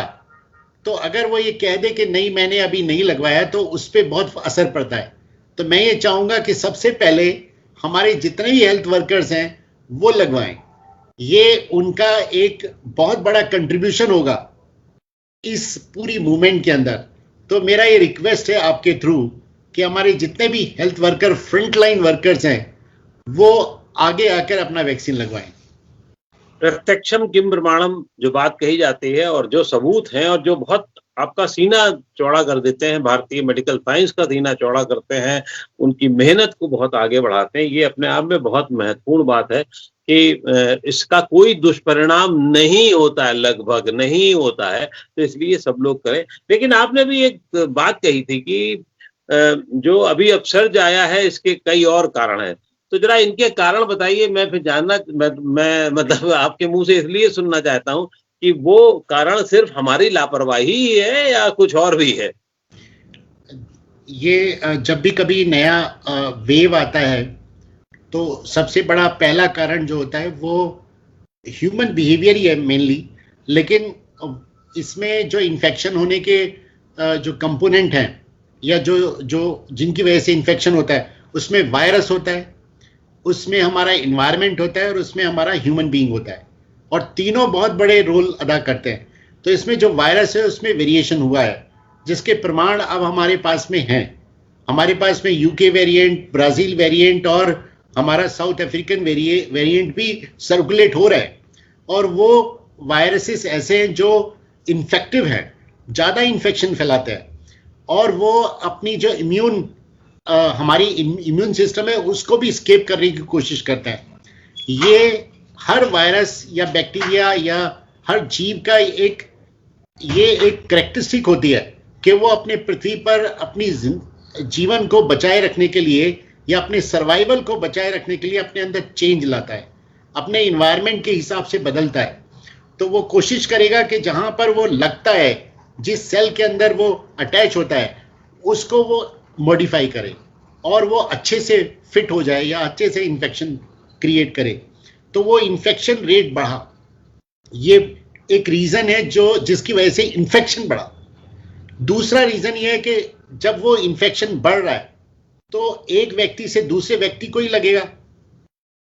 तो अगर वो ये कह दे कि नहीं मैंने अभी नहीं लगवाया, तो उस पर बहुत असर पड़ता है। तो मैं ये चाहूंगा कि सबसे पहले हमारे जितने भी हेल्थ वर्कर्स हैं वो लगवाएं। ये उनका एक बहुत बड़ा कंट्रीब्यूशन होगा इस पूरी मूवमेंट के अंदर। तो मेरा ये रिक्वेस्ट है आपके थ्रू कि हमारे जितने भी हेल्थ वर्कर, फ्रंटलाइन वर्कर्स हैं, वो आगे आकर अपना वैक्सीन लगवाएं। प्रत्यक्षम किम प्रमाणम जो बात कही जाती है, और जो सबूत हैं और जो बहुत आपका सीना चौड़ा कर देते हैं, भारतीय मेडिकल साइंस का सीना चौड़ा करते हैं, उनकी मेहनत को बहुत आगे बढ़ाते हैं, ये अपने आप में बहुत महत्वपूर्ण बात है कि इसका कोई दुष्परिणाम नहीं होता है, लगभग नहीं होता है। तो इसलिए सब लोग करें। लेकिन आपने भी एक बात कही थी कि जो अभी अपसर्ज आया है इसके कई और कारण हैं, तो जरा इनके कारण बताइए। मैं फिर जानना मैं मतलब आपके मुंह से इसलिए सुनना चाहता हूं कि वो कारण सिर्फ हमारी लापरवाही ही है या कुछ और भी है। ये जब भी कभी नया वेव आता है, तो सबसे बड़ा पहला कारण जो होता है वो ह्यूमन बिहेवियर ही है मेनली। लेकिन इसमें जो इन्फेक्शन होने के जो कंपोनेंट हैं या जो जो जिनकी वजह से इन्फेक्शन होता है, उसमें वायरस होता है, उसमें हमारा इन्वायरमेंट होता है और उसमें हमारा ह्यूमन बीइंग होता है, और तीनों बहुत बड़े रोल अदा करते हैं। तो इसमें जो वायरस है उसमें वेरिएशन हुआ है, जिसके प्रमाण अब हमारे पास में हैं। हमारे पास में यूके वेरिएंट, ब्राजील वेरिएंट और हमारा साउथ अफ्रीकन वेरिएंट भी सर्कुलेट हो रहा है। और वो वायरसेस ऐसे हैं जो इन्फेक्टिव हैं, ज़्यादा इन्फेक्शन फैलाते हैं, और वो अपनी जो हमारी इम्यून सिस्टम है उसको भी स्केप करने की कोशिश करता है। ये हर वायरस या बैक्टीरिया या हर जीव का एक कैरेक्टरिस्टिक होती है कि वो अपने पृथ्वी पर अपनी जीवन को बचाए रखने के लिए या अपने सर्वाइवल को बचाए रखने के लिए अपने अंदर चेंज लाता है, अपने इन्वायरमेंट के हिसाब से बदलता है। तो वो कोशिश करेगा कि जहां पर वो लगता है, जिस सेल के अंदर वो अटैच होता है, उसको वो मॉडिफाई करे और वो अच्छे से फिट हो जाए या अच्छे से इन्फेक्शन क्रिएट करे, तो वो इन्फेक्शन रेट बढ़ा। ये एक रीजन है जिसकी वजह से इन्फेक्शन बढ़ा। दूसरा रीजन ये है कि जब वो इन्फेक्शन बढ़ रहा है तो एक व्यक्ति से दूसरे व्यक्ति को ही लगेगा,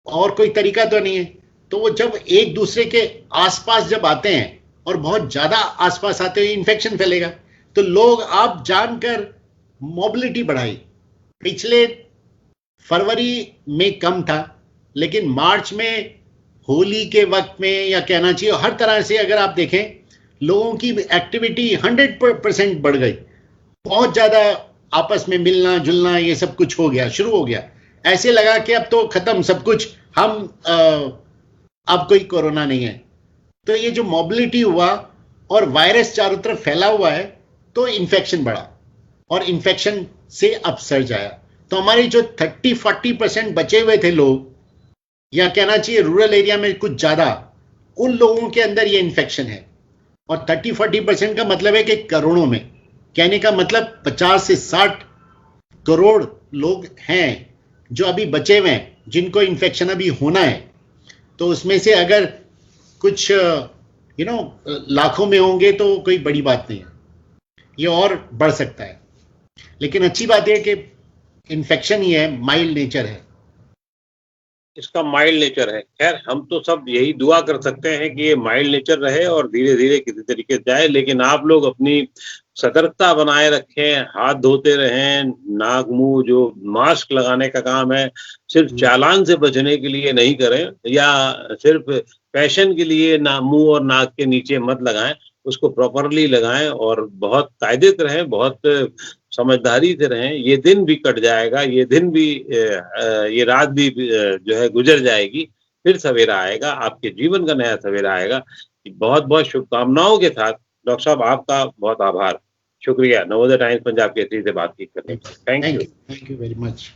और कोई तरीका तो नहीं है। तो वो जब एक दूसरे के आसपास जब आते हैं और बहुत ज्यादा आसपास आते हुए इन्फेक्शन फैलेगा, तो लोग आप जानकर मोबिलिटी बढ़ाई। पिछले फरवरी में कम था, लेकिन मार्च में होली के वक्त में, या कहना चाहिए हर तरह से अगर आप देखें, लोगों की एक्टिविटी 100% बढ़ गई। बहुत ज्यादा आपस में मिलना जुलना ये सब कुछ शुरू हो गया। ऐसे लगा कि अब तो खत्म सब कुछ, अब कोई कोरोना नहीं है। तो ये जो मोबिलिटी हुआ और वायरस चारों तरफ फैला हुआ है, तो इन्फेक्शन बढ़ा और इन्फेक्शन से अपसर्ज आया। तो हमारे जो 30-40% बचे हुए थे लोग, या कहना चाहिए रूरल एरिया में कुछ ज्यादा, उन लोगों के अंदर ये इन्फेक्शन है। और 30-40% का मतलब है कि करोड़ों में, कहने का मतलब 50 से 60 करोड़ लोग हैं जो अभी बचे हुए हैं, जिनको इन्फेक्शन अभी होना है। तो उसमें से अगर कुछ लाखों में होंगे तो कोई बड़ी बात नहीं है, ये और बढ़ सकता है। लेकिन अच्छी बात है कि इन्फेक्शन ही है, माइल्ड नेचर है। इसका माइल्ड नेचर है। खैर हम तो सब यही दुआ कर सकते हैं कि ये माइल्ड नेचर रहे और धीरे धीरे किसी तरीके से जाए, लेकिन आप लोग अपनी सतर्कता बनाए रखें, हाथ धोते रहें, नाक मुंह जो मास्क लगाने का काम है सिर्फ चालान से बचने के लिए नहीं करें, या सिर्फ फैशन के लिए ना मुंह और नाक के नीचे मत लगाएं, उसको प्रॉपरली लगाएं और बहुत कायदे से रहें, बहुत समझदारी से रहें। ये दिन भी कट जाएगा, ये दिन भी ये रात भी जो है गुजर जाएगी, फिर सवेरा आएगा, आपके जीवन का नया सवेरा आएगा। बहुत बहुत शुभकामनाओं के साथ डॉक्टर साहब आपका बहुत आभार, शुक्रिया नवोदय टाइम्स पंजाब केसरी से बातचीत करने का। Thank you very much.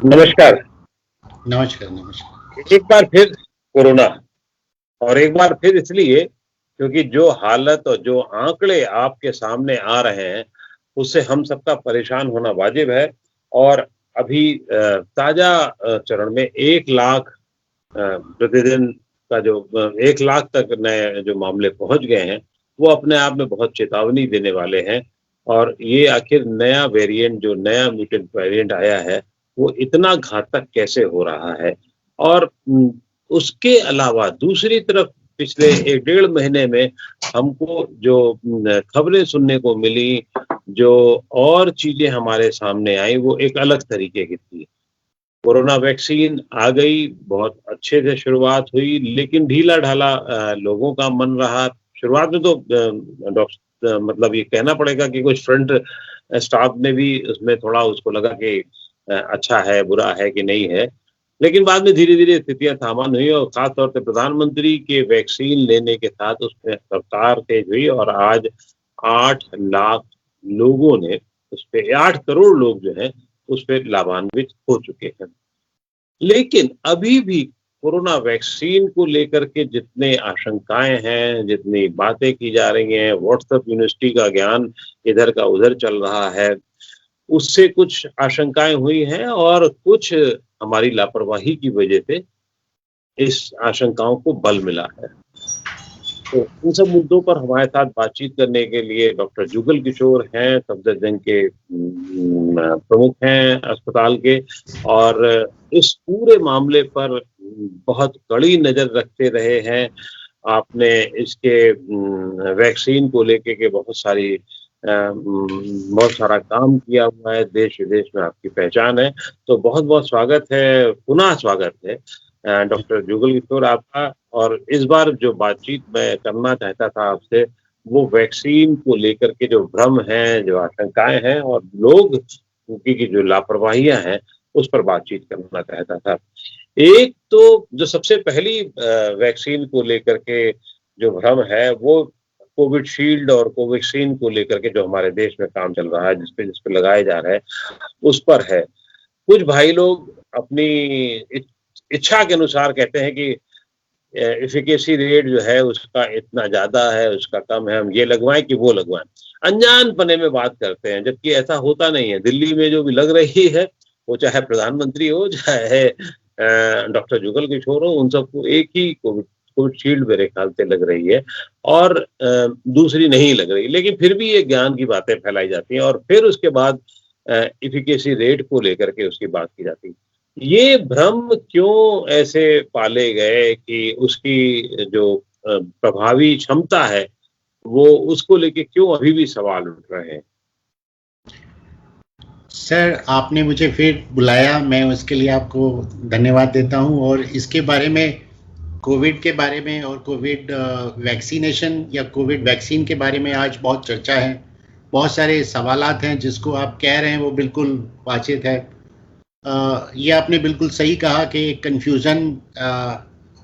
नमस्कार। नमस्कार। एक बार फिर कोरोना, और एक बार फिर इसलिए क्योंकि जो हालत और जो आंकड़े आपके सामने आ रहे हैं उससे हम सबका परेशान होना वाजिब है। और अभी ताजा चरण में 1 लाख प्रतिदिन का जो 1 लाख तक नए जो मामले पहुंच गए हैं वो अपने आप में बहुत चेतावनी देने वाले हैं। और ये आखिर नया वेरिएंट, जो नया म्यूटेंट वेरिएंट आया है, वो इतना घातक कैसे हो रहा है। और उसके अलावा दूसरी तरफ पिछले 1 डेढ़ महीने में हमको जो खबरें सुनने को मिली, जो और चीजें हमारे सामने आई, वो एक अलग तरीके की थी। कोरोना वैक्सीन आ गई, बहुत अच्छे से शुरुआत हुई, लेकिन ढीला ढाला लोगों का मन रहा। शुरुआत में तो मतलब ये कहना पड़ेगा कि कुछ फ्रंट स्टाफ ने भी उसमें थोड़ा उसको लगा कि अच्छा है, बुरा है कि नहीं है, लेकिन बाद में धीरे धीरे स्थितियां सामान्य हुई और खास तौर से प्रधानमंत्री के वैक्सीन लेने के साथ उसमें रफ्तार तेज हुई और आज 8 लाख लोगों ने उस पे 8 करोड़ लोग जो है उस पर लाभान्वित हो चुके हैं। लेकिन अभी भी कोरोना वैक्सीन को लेकर के जितने आशंकाएं हैं, जितनी बातें की जा रही हैं, व्हाट्सएप यूनिवर्सिटी का ज्ञान इधर का उधर चल रहा है, उससे कुछ आशंकाएं हुई हैं और कुछ हमारी लापरवाही की वजह से इस आशंकाओं को बल मिला है। तो इन सब मुद्दों पर हमारे साथ बातचीत करने के लिए डॉक्टर जुगल किशोर हैं, सफदरजंग के प्रमुख हैं अस्पताल के, और इस पूरे मामले पर बहुत कड़ी नजर रखते रहे हैं। आपने इसके वैक्सीन को लेके के बहुत सारा काम किया हुआ है, देश विदेश में आपकी पहचान है। तो बहुत बहुत स्वागत है, पुनः स्वागत है डॉक्टर जुगल किशोर आपका। और इस बार जो बातचीत मैं करना चाहता था आपसे, वो वैक्सीन को लेकर के जो भ्रम हैं, जो आशंकाएं हैं और लोग की जो लापरवाहियां हैं, उस पर बातचीत करना चाहता था। एक तो जो सबसे पहली वैक्सीन को लेकर के जो भ्रम है, वो कोविशील्ड और कोवैक्सीन को लेकर के जो हमारे देश में काम चल रहा है, जिसपे लगाए जा रहे हैं, उस पर है। कुछ भाई लोग अपनी इच्छा के अनुसार कहते हैं कि एफिकेसी रेट जो है उसका इतना ज्यादा है, उसका कम है, हम ये लगवाएं कि वो लगवाएं। अनजान पने में बात करते हैं, जबकि ऐसा होता नहीं है। दिल्ली में जो भी लग रही है, वो चाहे प्रधानमंत्री हो, चाहे डॉक्टर जुगल किशोर हो, उन सबको एक ही कोविशील्ड मेरे ख्याल से लग रही है और दूसरी नहीं लग रही। लेकिन फिर भी ये ज्ञान की बातें फैलाई जाती हैं और फिर उसके बाद एफिकेसी रेट को लेकर के उसकी बात की जाती है। ये भ्रम क्यों ऐसे पाले गए कि उसकी जो प्रभावी क्षमता है, वो उसको लेके क्यों अभी भी सवाल उठ रहे हैं? सर, आपने मुझे फिर बुलाया, मैं उसके लिए आपको धन्यवाद देता हूं। और इसके बारे में, कोविड के बारे में और कोविड वैक्सीनेशन या कोविड वैक्सीन के बारे में आज बहुत चर्चा है, बहुत सारे सवालात हैं। जिसको आप कह रहे हैं वो बिल्कुल वाजिब है। ये आपने बिल्कुल सही कहा कि एक कन्फ्यूज़न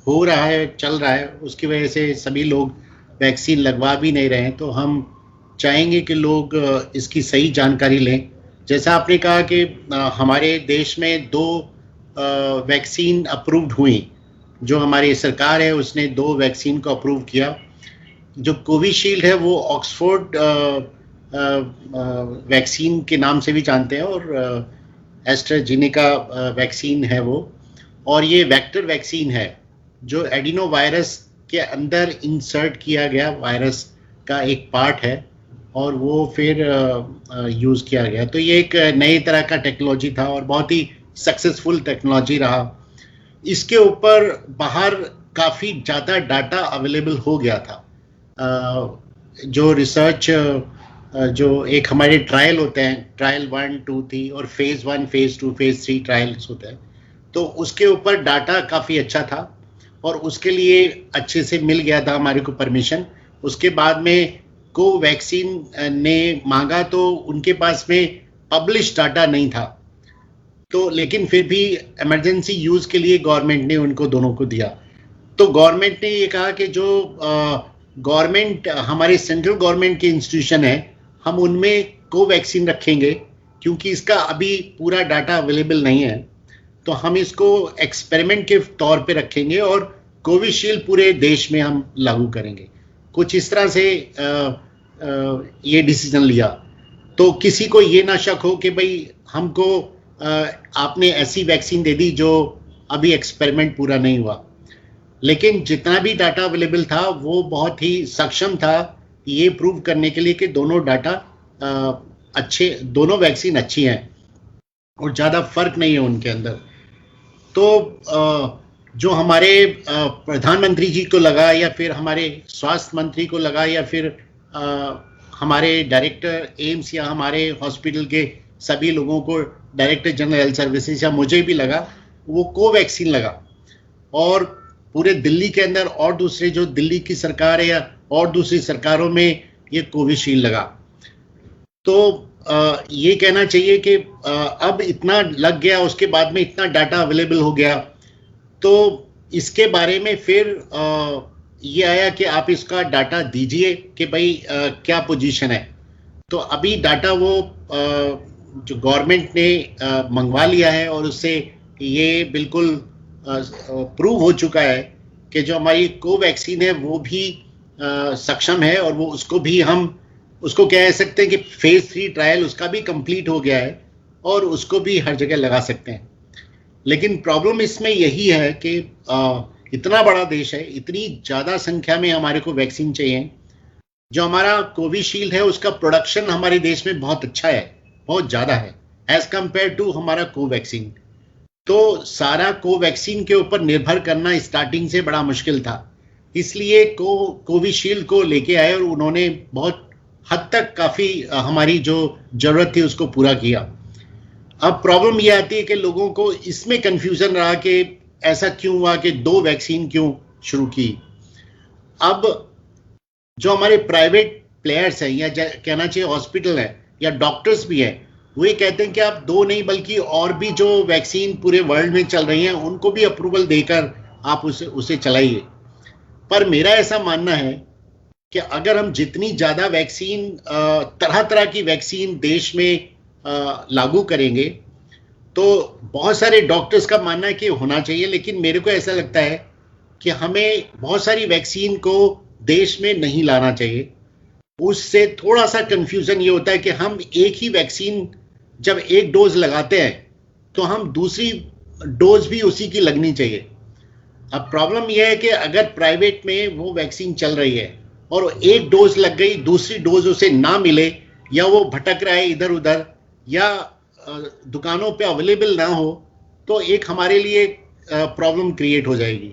हो रहा है, चल रहा है, उसकी वजह से सभी लोग वैक्सीन लगवा भी नहीं रहे हैं। तो हम चाहेंगे कि लोग इसकी सही जानकारी लें जैसा आपने कहा कि हमारे देश में 2 वैक्सीन अप्रूव्ड हुई। जो हमारी सरकार है उसने 2 वैक्सीन को अप्रूव किया। जो कोविशील्ड है वो ऑक्सफोर्ड वैक्सीन के नाम से भी जानते हैं, और एस्ट्राजेनेका वैक्सीन है वो। और ये वेक्टर वैक्सीन है जो एडिनो वायरस के अंदर इंसर्ट किया गया वायरस का एक पार्ट है, और वो फिर यूज़ किया गया। तो ये एक नई तरह का टेक्नोलॉजी था और बहुत ही सक्सेसफुल टेक्नोलॉजी रहा। इसके ऊपर बाहर काफ़ी ज़्यादा डाटा अवेलेबल हो गया था। जो रिसर्च जो एक हमारे ट्रायल होते हैं, ट्रायल 1, 2, 3 और फेज़ 1, फेज़ 2, फेज़ 3 ट्रायल्स होते हैं, तो उसके ऊपर डाटा काफ़ी अच्छा था और उसके लिए अच्छे से मिल गया था हमारे को परमिशन। उसके बाद में कोवैक्सीन ने मांगा तो उनके पास में पब्लिश डाटा नहीं था, तो लेकिन फिर भी इमरजेंसी यूज़ के लिए गवर्नमेंट ने उनको दोनों को दिया। तो गवर्नमेंट ने ये कहा कि जो गवर्नमेंट हमारे सेंट्रल गवर्नमेंट के इंस्टीट्यूशन है, हम उनमें कोवैक्सीन रखेंगे, क्योंकि इसका अभी पूरा डाटा अवेलेबल नहीं है, तो हम इसको एक्सपेरिमेंट के तौर पे रखेंगे और कोविशील्ड पूरे देश में हम लागू करेंगे। कुछ इस तरह से ये डिसीजन लिया। तो किसी को ये ना शक हो कि भाई हमको आपने ऐसी वैक्सीन दे दी जो अभी एक्सपेरिमेंट पूरा नहीं हुआ। लेकिन जितना भी डाटा अवेलेबल था वो बहुत ही सक्षम था ये प्रूव करने के लिए कि दोनों डाटा अच्छे, दोनों वैक्सीन अच्छी हैं और ज़्यादा फर्क नहीं है उनके अंदर। तो जो हमारे प्रधानमंत्री जी को लगा, या फिर हमारे स्वास्थ्य मंत्री को लगा, या फिर हमारे डायरेक्टर एम्स या हमारे हॉस्पिटल के सभी लोगों को, डायरेक्टर जनरल हेल्थ सर्विसेज या मुझे भी लगा, वो कोवैक्सीन लगा। और पूरे दिल्ली के अंदर और दूसरे जो दिल्ली की सरकार है या और दूसरी सरकारों में ये कोविशील्ड लगा। तो ये कहना चाहिए कि अब इतना लग गया, उसके बाद में इतना डाटा अवेलेबल हो गया, तो इसके बारे में फिर ये आया कि आप इसका डाटा दीजिए कि भाई क्या पोजीशन है। तो अभी डाटा वो जो गवर्नमेंट ने मंगवा लिया है और उससे ये बिल्कुल प्रूव हो चुका है कि जो हमारी कोवैक्सीन है वो भी सक्षम है, और वो उसको भी हम उसको कह सकते हैं कि फेज़ 3 ट्रायल उसका भी कंप्लीट हो गया है और उसको भी हर जगह लगा सकते हैं। लेकिन प्रॉब्लम इसमें यही है कि इतना बड़ा देश है, इतनी ज़्यादा संख्या में हमारे को वैक्सीन चाहिए। जो हमारा कोविशील्ड है उसका प्रोडक्शन हमारे देश में बहुत अच्छा है, बहुत ज़्यादा है एज कंपेयर टू हमारा कोवैक्सीन। तो सारा कोवैक्सीन के ऊपर निर्भर करना स्टार्टिंग से बड़ा मुश्किल था, इसलिए कोविशील्ड को लेके आए और उन्होंने बहुत हद तक काफ़ी हमारी जो ज़रूरत थी उसको पूरा किया। अब प्रॉब्लम ये आती है कि लोगों को इसमें कंफ्यूजन रहा कि ऐसा क्यों हुआ कि 2 वैक्सीन क्यों शुरू की। अब जो हमारे प्राइवेट प्लेयर्स हैं, या कहना चाहिए हॉस्पिटल है या डॉक्टर्स भी हैं, वो ये कहते हैं कि आप 2 नहीं बल्कि और भी जो वैक्सीन पूरे वर्ल्ड में चल रही हैं उनको भी अप्रूवल देकर आप उसे चलाइए। पर मेरा ऐसा मानना है कि अगर हम जितनी ज़्यादा वैक्सीन, तरह तरह की वैक्सीन देश में लागू करेंगे, तो बहुत सारे डॉक्टर्स का मानना है कि होना चाहिए, लेकिन मेरे को ऐसा लगता है कि हमें बहुत सारी वैक्सीन को देश में नहीं लाना चाहिए। उससे थोड़ा सा कंफ्यूजन ये होता है कि हम एक ही वैक्सीन जब एक डोज लगाते हैं तो हम दूसरी डोज भी उसी की लगनी चाहिए। अब प्रॉब्लम यह है कि अगर प्राइवेट में वो वैक्सीन चल रही है और एक डोज लग गई, दूसरी डोज उसे ना मिले, या वो भटक रहा है इधर उधर, या दुकानों पे अवेलेबल ना हो, तो एक हमारे लिए प्रॉब्लम क्रिएट हो जाएगी।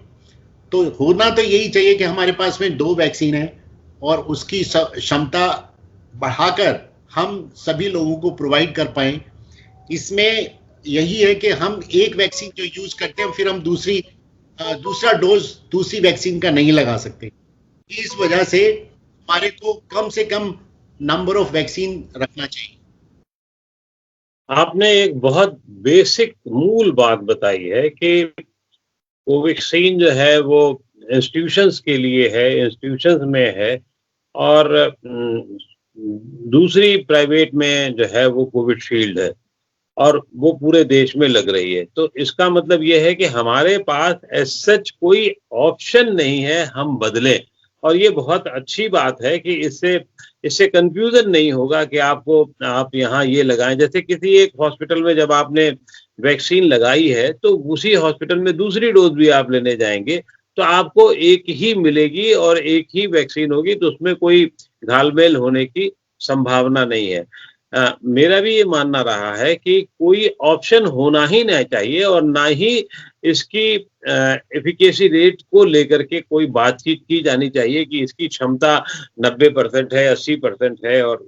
तो होना तो यही चाहिए कि हमारे पास में 2 वैक्सीन है और उसकी क्षमता बढ़ाकर हम सभी लोगों को प्रोवाइड कर पाएं। इसमें यही है कि हम एक वैक्सीन जो यूज करते हैं फिर हम दूसरा डोज दूसरी वैक्सीन का नहीं लगा सकते। इस वजह से हमारे को कम से कम नंबर ऑफ वैक्सीन रखना चाहिए। आपने एक बहुत बेसिक मूल बात बताई है कि कोवैक्सीन जो है वो इंस्टीट्यूशंस के लिए है, इंस्टीट्यूशंस में है, और दूसरी प्राइवेट में जो है वो कोविशील्ड है और वो पूरे देश में लग रही है। तो इसका मतलब ये है कि हमारे पास एज़ सच कोई ऑप्शन नहीं है हम बदलें और ये बहुत अच्छी बात है कि इससे इससे कन्फ्यूज़न नहीं होगा कि आप यहाँ ये लगाएँ। जैसे किसी एक हॉस्पिटल में जब आपने वैक्सीन लगाई है, तो उसी हॉस्पिटल में दूसरी डोज़ भी आप लेने जाएँगे, तो आपको एक ही मिलेगी और एक ही वैक्सीन होगी, तो उसमें कोई घाल-मेल होने की संभावना नहीं है। मेरा भी ये मानना रहा है कि कोई ऑप्शन होना ही नहीं चाहिए और ना ही इसकी एफिकेसी रेट को लेकर के कोई बातचीत की जानी चाहिए कि इसकी क्षमता 90% है, 80% है और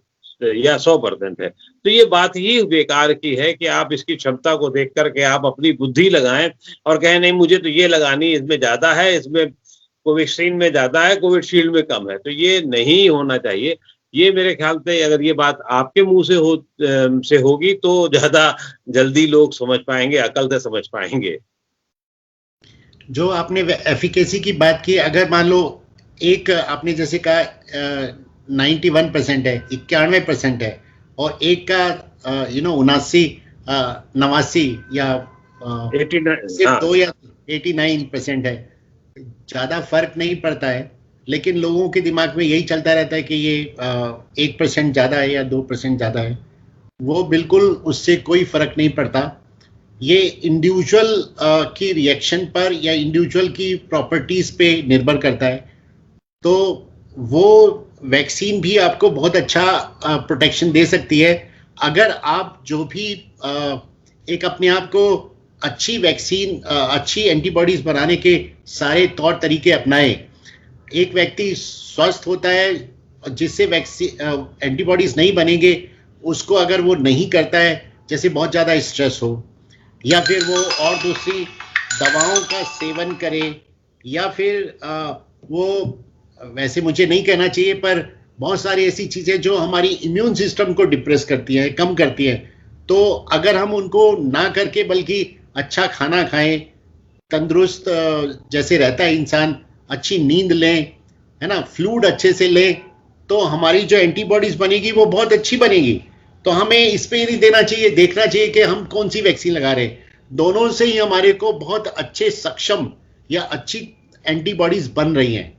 या 100% है। तो ये बात ही बेकार की है कि आप इसकी क्षमता को देख कर के आप अपनी बुद्धि लगाएँ और कहें नहीं मुझे तो ये लगानी है, इसमें ज़्यादा है, इसमें कोवैक्सीन में ज़्यादा है, कोविशील्ड में कम है। तो ये नहीं होना चाहिए। ये मेरे ख्याल से अगर ये बात आपके मुँह से होगी तो ज़्यादा जल्दी लोग समझ पाएँगे, अकल से समझ पाएँगे। जो आपने एफिकेसी की बात की, अगर मान लो एक आपने जैसे कहा 91% है, 91% है और एक का 89 या 89 सिर्फ हाँ। 2 या 89% है, ज़्यादा फर्क नहीं पड़ता है, लेकिन लोगों के दिमाग में यही चलता रहता है कि ये 1% ज़्यादा है या 2% ज़्यादा है। वो बिल्कुल उससे कोई फर्क नहीं पड़ता। ये इंडिविजुअल की रिएक्शन पर या इंडिविजुअल की प्रॉपर्टीज पे निर्भर करता है। तो वो वैक्सीन भी आपको बहुत अच्छा प्रोटेक्शन दे सकती है अगर आप जो भी एक अपने आप को अच्छी वैक्सीन अच्छी एंटीबॉडीज बनाने के सारे तौर तरीके अपनाए। एक व्यक्ति स्वस्थ होता है जिससे वैक्सीन एंटीबॉडीज नहीं बनेंगे, उसको अगर वो नहीं करता है, जैसे बहुत ज़्यादा स्ट्रेस हो या फिर वो और दूसरी दवाओं का सेवन करे या फिर वो वैसे मुझे नहीं कहना चाहिए पर बहुत सारी ऐसी चीज़ें जो हमारी इम्यून सिस्टम को डिप्रेस करती हैं, कम करती हैं, तो अगर हम उनको ना करके बल्कि अच्छा खाना खाएं, तंदुरुस्त जैसे रहता है इंसान, अच्छी नींद लें, है ना, फ्लूइड अच्छे से लें, तो हमारी जो एंटीबॉडीज बनेगी वो बहुत अच्छी बनेगी। तो हमें इस पे ही नहीं देना चाहिए, देखना चाहिए कि हम कौन सी वैक्सीन लगा रहे हैं। दोनों से ही हमारे को बहुत अच्छे सक्षम या अच्छी एंटीबॉडीज बन रही हैं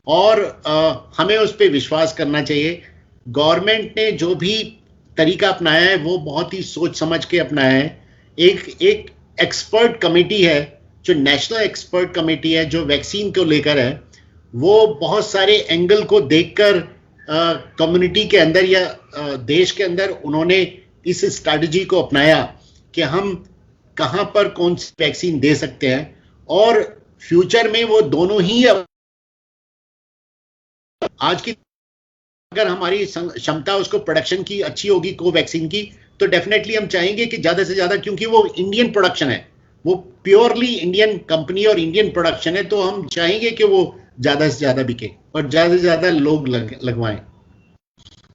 और हमें उस पर विश्वास करना चाहिए। गवर्नमेंट ने जो भी तरीका अपनाया है वो बहुत ही सोच समझ के अपनाया है। एक एक्सपर्ट कमेटी है जो नेशनल एक्सपर्ट कमेटी है जो वैक्सीन को लेकर है, वो बहुत सारे एंगल को देखकर कम्युनिटी के अंदर या देश के अंदर उन्होंने इस स्ट्रैटेजी को अपनाया कि हम कहां पर कौन सी वैक्सीन दे सकते हैं और फ्यूचर में वो दोनों ही आज की अगर हमारी क्षमता उसको प्रोडक्शन की अच्छी होगी कोवैक्सीन की, तो डेफिनेटली हम चाहेंगे कि ज्यादा से ज्यादा, क्योंकि वो इंडियन प्रोडक्शन है, वो प्योरली इंडियन कंपनी और इंडियन प्रोडक्शन है, तो हम चाहेंगे कि वो ज्यादा से ज्यादा बिके और ज्यादा से ज्यादा लोग लगवाएं।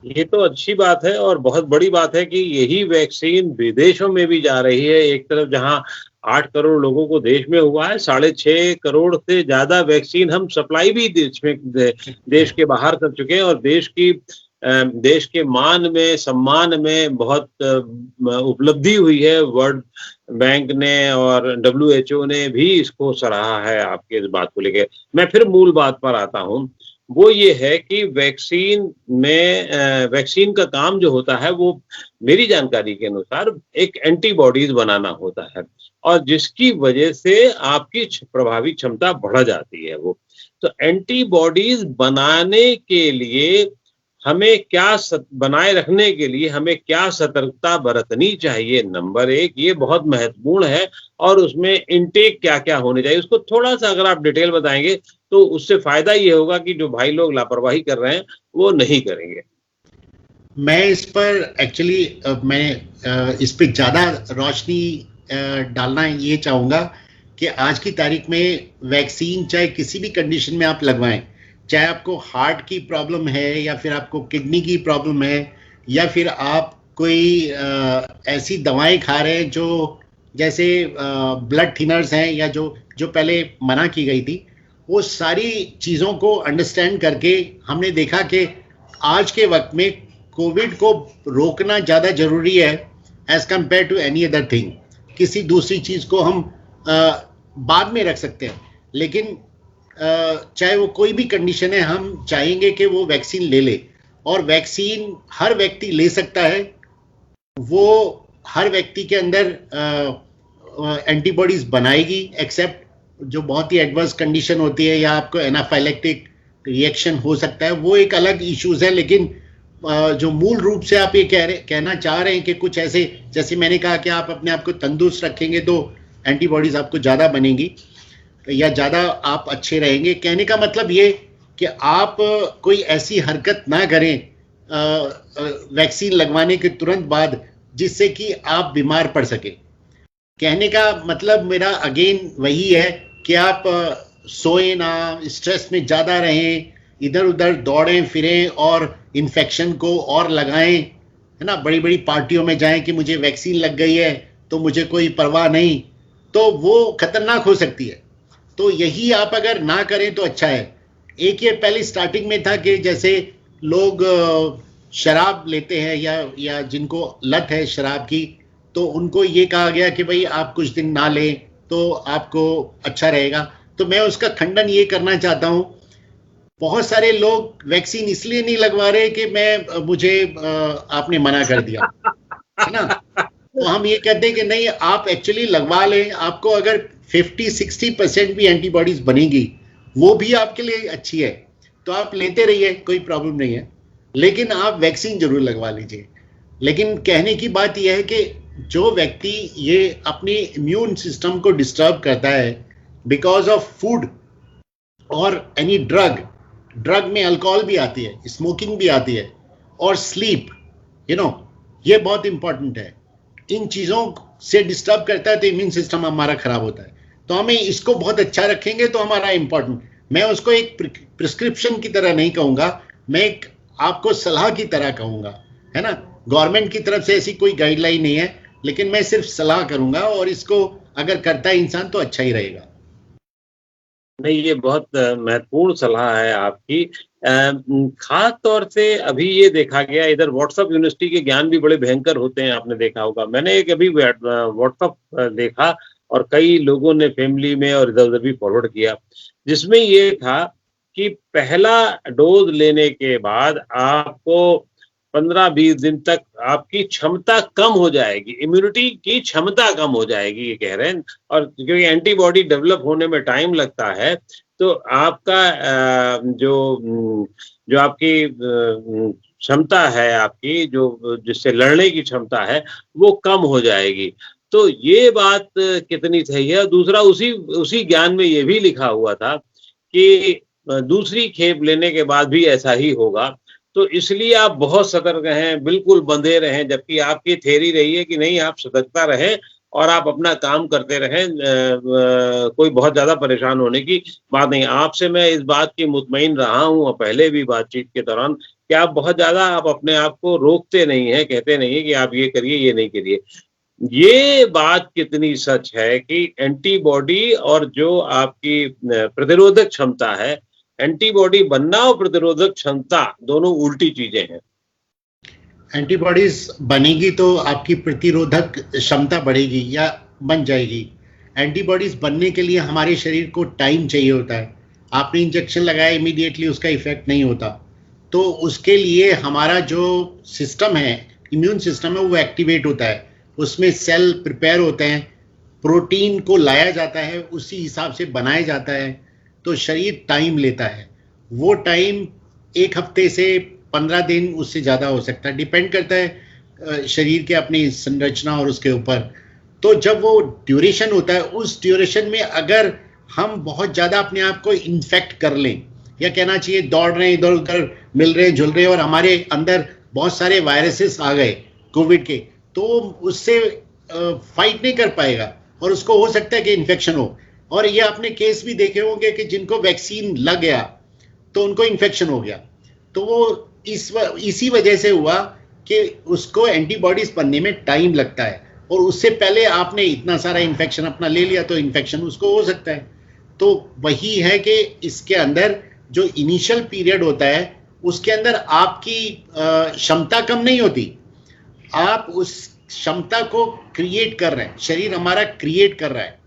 ये तो अच्छी बात है और बहुत बड़ी बात है कि यही वैक्सीन विदेशों में भी जा रही है। एक तरफ जहां 8 करोड़ लोगों को देश में हुआ है, 6.5 करोड़ से ज्यादा वैक्सीन हम सप्लाई भी देश के बाहर कर चुके हैं और देश के मान में, सम्मान में बहुत उपलब्धि हुई है। वर्ल्ड बैंक ने और WHO ने भी इसको सराहा है आपके इस बात को लेकर। मैं फिर मूल बात पर आता हूँ, वो ये है कि वैक्सीन का काम जो होता है वो मेरी जानकारी के अनुसार एक एंटीबॉडीज बनाना होता है और जिसकी वजह से आपकी प्रभावी क्षमता बढ़ जाती है। वो तो एंटीबॉडीज बनाने के लिए हमें बनाए रखने के लिए हमें क्या सतर्कता बरतनी चाहिए, नंबर 1 ये बहुत महत्वपूर्ण है और उसमें इनटेक क्या-क्या होने चाहिए, उसको थोड़ा-सा अगर आप डिटेल बताएंगे तो उससे फायदा ये होगा कि जो भाई लोग लापरवाही कर रहे हैं वो नहीं करेंगे। मैं इस पर एक्चुअली मैं इस पे ज़्यादा रोशनी डालना ये चाहूँगा कि आज की तारीख में वैक्सीन चाहे किसी भी कंडीशन में आप लगवाएं, चाहे आपको हार्ट की प्रॉब्लम है या फिर आपको किडनी की प्रॉब्लम है या फिर आप कोई ऐसी दवाएं खा रहे हैं जो जैसे ब्लड थिनर्स हैं या जो पहले मना की गई थी, वो सारी चीज़ों को अंडरस्टैंड करके हमने देखा कि आज के वक्त में कोविड को रोकना ज़्यादा जरूरी है as compare to any other thing. किसी दूसरी चीज़ को हम बाद में रख सकते हैं, लेकिन चाहे वो कोई भी कंडीशन है, हम चाहेंगे कि वो वैक्सीन ले ले, और वैक्सीन हर व्यक्ति ले सकता है। वो हर व्यक्ति के अंदर एंटीबॉडीज बनाएगी, एक्सेप्ट जो बहुत ही एडवर्स कंडीशन होती है या आपको एनाफाइलेक्टिक रिएक्शन हो सकता है, वो एक अलग इश्यूज है। लेकिन जो मूल रूप से आप ये कहना चाह रहे हैं कि कुछ ऐसे, जैसे मैंने कहा कि आप अपने आप को तंदुरुस्त रखेंगे तो एंटीबॉडीज आपको ज़्यादा बनेंगी या ज़्यादा आप अच्छे रहेंगे। कहने का मतलब ये कि आप कोई ऐसी हरकत ना करें वैक्सीन लगवाने के तुरंत बाद जिससे कि आप बीमार पड़ सके। कहने का मतलब मेरा अगेन वही है कि आप सोए ना, स्ट्रेस में ज़्यादा रहें, इधर उधर दौड़ें फिरें और इन्फेक्शन को और लगाएं, है ना। बड़ी बड़ी पार्टियों में जाएं कि मुझे वैक्सीन लग गई है तो मुझे कोई परवाह नहीं, तो वो खतरनाक हो सकती है। तो यही आप अगर ना करें तो अच्छा है। एक ये पहले स्टार्टिंग में था कि जैसे लोग शराब लेते हैं या जिनको लत है शराब की, तो उनको ये कहा गया कि भाई आप कुछ दिन ना लें तो आपको अच्छा रहेगा। तो मैं उसका खंडन ये करना चाहता हूँ, बहुत सारे लोग वैक्सीन इसलिए नहीं लगवा रहे कि मुझे आपने मना कर दिया, है ना। तो हम ये कहते हैं कि नहीं, आप एक्चुअली लगवा लें। आपको अगर 50-60% भी एंटीबॉडीज बनेगी, वो भी आपके लिए अच्छी है, तो आप लेते रहिए, कोई प्रॉब्लम नहीं है। लेकिन आप वैक्सीन जरूर लगवा लीजिए। लेकिन कहने की बात यह है कि जो व्यक्ति ये अपने इम्यून सिस्टम को डिस्टर्ब करता है बिकॉज ऑफ फूड और एनी ड्रग में अल्कोहल भी आती है, स्मोकिंग भी आती है, और स्लीप, ये बहुत इंपॉर्टेंट है। इन चीज़ों से डिस्टर्ब करता है तो इम्यून सिस्टम हमारा खराब होता है। तो हमें इसको बहुत अच्छा रखेंगे तो हमारा इंपॉर्टेंट, मैं उसको एक प्रिस्क्रिप्शन की तरह नहीं कहूँगा, मैं एक आपको सलाह की तरह कहूँगा, है ना। गवर्नमेंट की तरफ से ऐसी कोई गाइडलाइन नहीं है, लेकिन मैं सिर्फ सलाह करूँगा, और इसको अगर करता है इंसान तो अच्छा ही रहेगा। नहीं, ये बहुत महत्वपूर्ण सलाह है आपकी। खास तौर से अभी ये देखा गया, इधर व्हाट्सएप यूनिवर्सिटी के ज्ञान भी बड़े भयंकर होते हैं, आपने देखा होगा। मैंने एक अभी व्हाट्सएप देखा और कई लोगों ने फैमिली में और इधर उधर भी फॉरवर्ड किया, जिसमें ये था कि पहला डोज लेने के बाद आपको 15-20 दिन तक आपकी क्षमता कम हो जाएगी, इम्यूनिटी की क्षमता कम हो जाएगी, ये कह रहे हैं। और क्योंकि एंटीबॉडी डेवलप होने में टाइम लगता है, तो आपका जो आपकी क्षमता है, आपकी जो जिससे लड़ने की क्षमता है, वो कम हो जाएगी। तो ये बात कितनी सही है। दूसरा, उसी ज्ञान में ये भी लिखा हुआ था कि दूसरी खेप लेने के बाद भी ऐसा ही होगा। तो इसलिए आप बहुत सतर्क हैं, बिल्कुल बंधे रहें, जबकि आपकी थ्योरी रही है कि नहीं, आप सतर्कता रहें और आप अपना काम करते रहें, कोई बहुत ज़्यादा परेशान होने की बात नहीं। आपसे मैं इस बात की मुतमईन रहा हूँ और पहले भी बातचीत के दौरान कि आप बहुत ज़्यादा आप अपने आप को रोकते नहीं हैं, कहते नहीं हैं कि आप ये करिए, ये नहीं करिए। ये बात कितनी सच है कि एंटीबॉडी और जो आपकी प्रतिरोधक क्षमता है, एंटीबॉडी बनना और प्रतिरोधक क्षमता दोनों उल्टी चीजें हैं। एंटीबॉडीज बनेगी तो आपकी प्रतिरोधक क्षमता बढ़ेगी या बन जाएगी। एंटीबॉडीज बनने के लिए हमारे शरीर को टाइम चाहिए होता है। आपने इंजेक्शन लगाया, इमीडिएटली उसका इफेक्ट नहीं होता। तो उसके लिए हमारा जो सिस्टम है, इम्यून सिस्टम है, वो एक्टिवेट होता है। उसमें सेल प्रिपेयर होते हैं, प्रोटीन को लाया जाता है, उसी हिसाब से बनाया जाता है। तो शरीर टाइम लेता है। वो टाइम 1 हफ्ते से 15 दिन, उससे ज़्यादा हो सकता है, डिपेंड करता है शरीर के अपनी संरचना और उसके ऊपर। तो जब वो ड्यूरेशन होता है, उस ड्यूरेशन में अगर हम बहुत ज़्यादा अपने आप को इन्फेक्ट कर लें, या कहना चाहिए दौड़ रहे हैं, इधर उधर मिल रहे हैं, झुल रहे हैं, और हमारे अंदर बहुत सारे वायरसेस आ गए कोविड के, तो उससे फाइट नहीं कर पाएगा और उसको हो सकता है कि इन्फेक्शन हो। और ये आपने केस भी देखे होंगे कि जिनको वैक्सीन लग गया तो उनको इन्फेक्शन हो गया। तो वो इसी वजह से हुआ कि उसको एंटीबॉडीज बनने में टाइम लगता है, और उससे पहले आपने इतना सारा इन्फेक्शन अपना ले लिया तो इन्फेक्शन उसको हो सकता है। तो वही है कि इसके अंदर जो इनिशियल पीरियड होता है उसके अंदर आपकी क्षमता कम नहीं होती, आप उस क्षमता को क्रिएट कर रहे हैं, शरीर हमारा क्रिएट कर रहा है,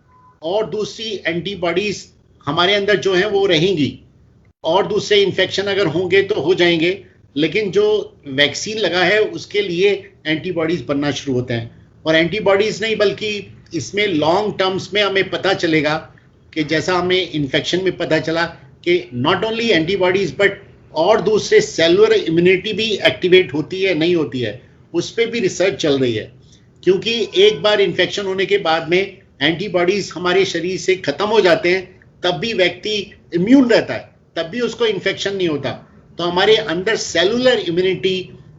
और दूसरी एंटीबॉडीज हमारे अंदर जो है वो रहेंगी, और दूसरे इन्फेक्शन अगर होंगे तो हो जाएंगे, लेकिन जो वैक्सीन लगा है उसके लिए एंटीबॉडीज बनना शुरू होते हैं। और एंटीबॉडीज नहीं बल्कि इसमें लॉन्ग टर्म्स में हमें पता चलेगा कि जैसा हमें इन्फेक्शन में पता चला कि नॉट ओनली एंटीबॉडीज बट और दूसरे सेलुलर इम्यूनिटी भी एक्टिवेट होती है नहीं होती है, उस पर भी रिसर्च चल रही है। क्योंकि एक बार इन्फेक्शन होने के बाद में एंटीबॉडीज हमारे शरीर से खत्म हो जाते हैं, तब भी व्यक्ति इम्यून रहता है, तब भी उसको इन्फेक्शन नहीं होता, तो हमारे अंदर सेलुलर इम्यूनिटी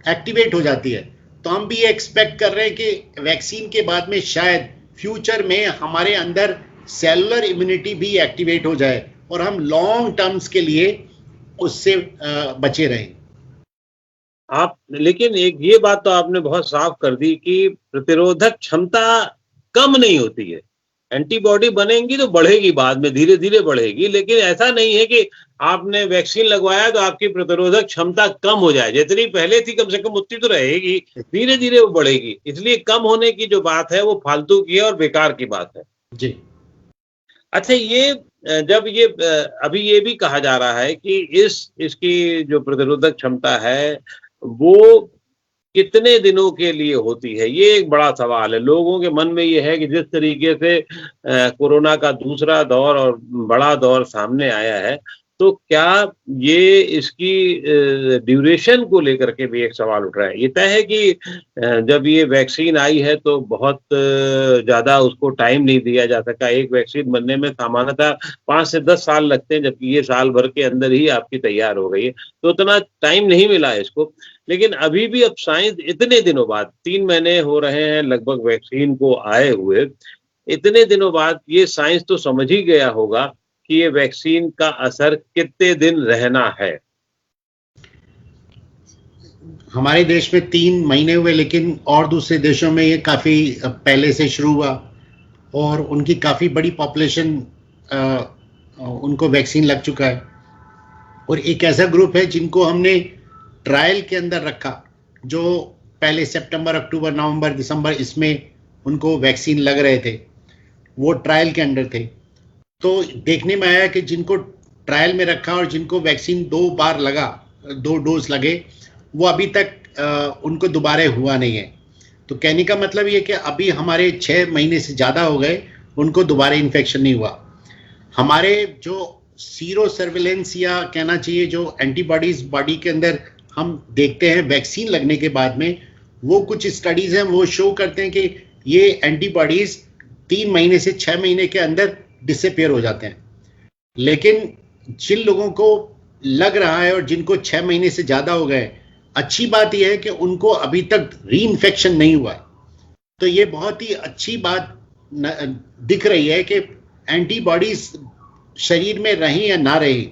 एक्टिवेट हो जाती है। तो हम भी एक्सपेक्ट कर रहे हैं कि वैक्सीन के बाद में शायद फ्यूचर में हमारे अंदर सेलुलर इम्यूनिटी भी एक्टिवेट हो जाए और हम लॉन्ग टर्म्स के लिए उससे बचे रहें। आप लेकिन एक ये बात तो आपने बहुत साफ कर दी कि प्रतिरोधक क्षमता कम नहीं होती है, एंटीबॉडी बनेंगी तो बढ़ेगी, बाद में धीरे धीरे बढ़ेगी, लेकिन ऐसा नहीं है कि आपने वैक्सीन लगवाया तो आपकी प्रतिरोधक क्षमता कम हो जाए, जितनी पहले थी कम से कम उतनी तो रहेगी, धीरे धीरे वो बढ़ेगी। इसलिए कम होने की जो बात है वो फालतू की है और बेकार की बात है जी। अच्छा, ये जब ये अभी ये भी कहा जा रहा है कि इसकी जो प्रतिरोधक क्षमता है वो कितने दिनों के लिए होती है, ये एक बड़ा सवाल है। लोगों के मन में ये है कि जिस तरीके से कोरोना का दूसरा दौर और बड़ा दौर सामने आया है, तो क्या ये इसकी ड्यूरेशन को लेकर के भी एक सवाल उठ रहा है। ये तय है कि जब ये वैक्सीन आई है तो बहुत ज़्यादा उसको टाइम नहीं दिया जा सका। एक वैक्सीन बनने में सामान्यतः 5 से 10 साल लगते हैं, जबकि ये साल भर के अंदर ही आपकी तैयार हो गई है, तो उतना टाइम नहीं मिला है इसको। लेकिन अभी भी अब साइंस इतने दिनों बाद, 3 महीने हो रहे हैं लगभग वैक्सीन को आए हुए, इतने दिनों बाद ये साइंस तो समझ ही गया होगा कि ये वैक्सीन का असर कितने दिन रहना है। हमारे देश में 3 महीने हुए, लेकिन और दूसरे देशों में ये काफ़ी पहले से शुरू हुआ और उनकी काफ़ी बड़ी पॉपुलेशन उनको वैक्सीन लग चुका है। और एक ऐसा ग्रुप है जिनको हमने ट्रायल के अंदर रखा, जो पहले सितंबर, अक्टूबर, नवंबर, दिसंबर इसमें उनको वैक्सीन लग रहे थे, वो ट्रायल के अंदर थे। तो देखने में आया कि जिनको ट्रायल में रखा और जिनको वैक्सीन 2 बार लगा, 2 डोज लगे, वो अभी तक उनको दोबारा हुआ नहीं है। तो कहने का मतलब ये कि अभी हमारे 6 महीने से ज़्यादा हो गए, उनको दोबारा इन्फेक्शन नहीं हुआ। हमारे जो सीरो सर्विलेंस या कहना चाहिए जो एंटीबॉडीज बॉडी के अंदर हम देखते हैं वैक्सीन लगने के बाद में, वो कुछ स्टडीज़ हैं वो शो करते हैं कि ये एंटीबॉडीज 3 महीने से 6 महीने के अंदर डिसअपियर हो जाते हैं। लेकिन जिन लोगों को लग रहा है और जिनको 6 महीने से ज़्यादा हो गए, अच्छी बात यह है कि उनको अभी तक री इन्फेक्शन नहीं हुआ है। तो ये बहुत ही अच्छी बात दिख रही है कि एंटीबॉडीज शरीर में रही या ना रही,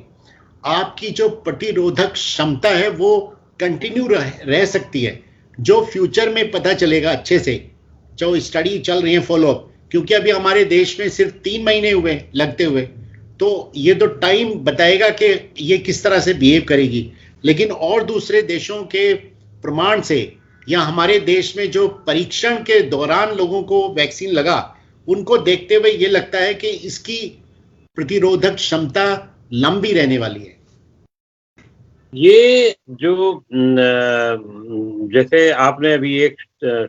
आपकी जो प्रतिरोधक क्षमता है वो कंटिन्यू रह सकती है, जो फ्यूचर में पता चलेगा अच्छे से, जो स्टडी चल रही है फॉलोअप। क्योंकि अभी हमारे देश में सिर्फ 3 महीने हुए लगते हुए, तो ये तो टाइम बताएगा कि ये किस तरह से बिहेव करेगी। लेकिन और दूसरे देशों के प्रमाण से या हमारे देश में जो परीक्षण के दौरान लोगों को वैक्सीन लगा, उनको देखते हुए ये लगता है कि इसकी प्रतिरोधक क्षमता लंबी रहने वाली है। ये जो जैसे आपने अभी एक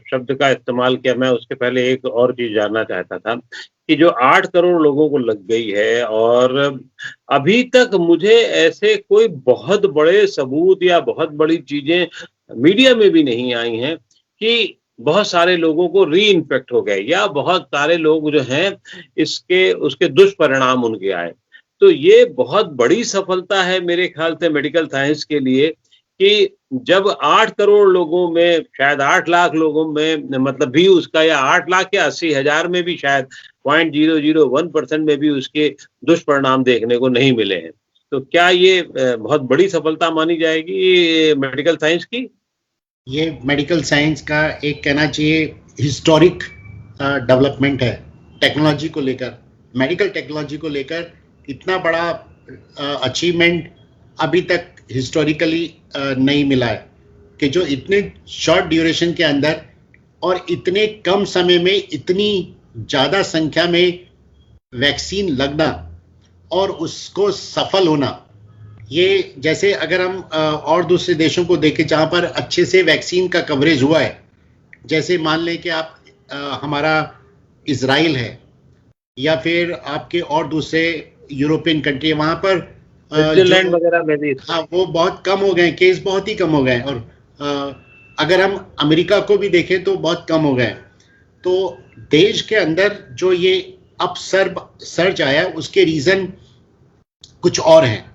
शब्द का इस्तेमाल किया, मैं उसके पहले एक और चीज जानना चाहता था कि जो 8 करोड़ लोगों को लग गई है और अभी तक मुझे ऐसे कोई बहुत बड़े सबूत या बहुत बड़ी चीजें मीडिया में भी नहीं आई हैं कि बहुत सारे लोगों को री इन्फेक्ट हो गए या बहुत सारे लोग जो हैं उसके दुष्परिणाम उनके आए। तो ये बहुत बड़ी सफलता है मेरे ख्याल से मेडिकल साइंस के लिए कि जब 8 करोड़ लोगों में, शायद 8 लाख लोगों में मतलब भी उसका, या 8 लाख या 80,000 में भी शायद 0.001% में भी उसके दुष्परिणाम देखने को नहीं मिले हैं। तो क्या ये बहुत बड़ी सफलता मानी जाएगी मेडिकल साइंस की? ये मेडिकल साइंस का एक कहना चाहिए हिस्टोरिक डेवलपमेंट है टेक्नोलॉजी को लेकर, मेडिकल टेक्नोलॉजी को लेकर। इतना बड़ा अचीवमेंट अभी तक हिस्टोरिकली नहीं मिला है कि जो इतने शॉर्ट ड्यूरेशन के अंदर और इतने कम समय में इतनी ज़्यादा संख्या में वैक्सीन लगना और उसको सफल होना, ये जैसे अगर हम और दूसरे देशों को देखें जहाँ पर अच्छे से वैक्सीन का कवरेज हुआ है, जैसे मान लें कि आप हमारा इजराइल है या फिर आपके और दूसरे यूरोपियन कंट्री, वहाँ पर स्विट्जरलैंड वगैरह में भी, हाँ, वो बहुत कम हो गए, केस बहुत ही कम हो गए। और अगर हम अमेरिका को भी देखें तो बहुत कम हो गए। तो देश के अंदर जो ये सर्ज आया उसके रीज़न कुछ और हैं।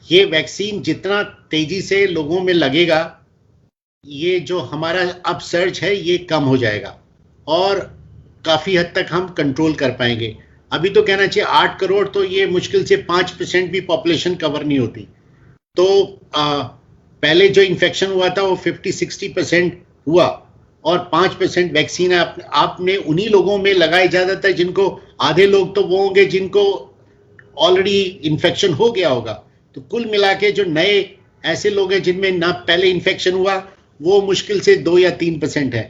ये वैक्सीन जितना तेजी से लोगों में लगेगा, ये जो हमारा अपसर्ज है ये कम हो जाएगा और काफ़ी हद तक हम कंट्रोल कर पाएंगे। अभी तो कहना चाहिए 8 करोड़, तो ये मुश्किल से 5% भी पॉपुलेशन कवर नहीं होती। तो पहले जो इन्फेक्शन हुआ था वो 50-60% हुआ और 5% वैक्सीन आपने उन्हीं लोगों में लगाई ज़्यादातर जिनको, आधे लोग तो वो होंगे जिनको ऑलरेडी इन्फेक्शन हो गया होगा। तो कुल मिला के जो नए ऐसे लोग हैं जिनमें ना पहले इन्फेक्शन हुआ, वो मुश्किल से 2 या 3% है।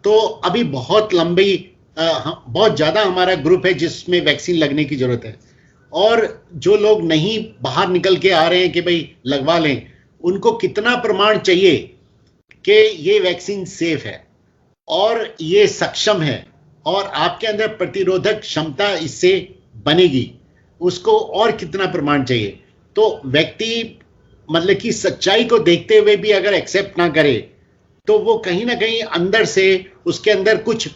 तो अभी बहुत लंबी बहुत ज़्यादा हमारा ग्रुप है जिसमें वैक्सीन लगने की ज़रूरत है। और जो लोग नहीं बाहर निकल के आ रहे हैं कि भाई लगवा लें, उनको कितना प्रमाण चाहिए कि ये वैक्सीन सेफ है और ये सक्षम है और आपके अंदर प्रतिरोधक क्षमता इससे बनेगी, उसको और कितना प्रमाण चाहिए। तो व्यक्ति मतलब कि सच्चाई को देखते हुए भी अगर एक्सेप्ट ना करे तो वो कहीं ना कहीं अंदर से उसके अंदर कुछ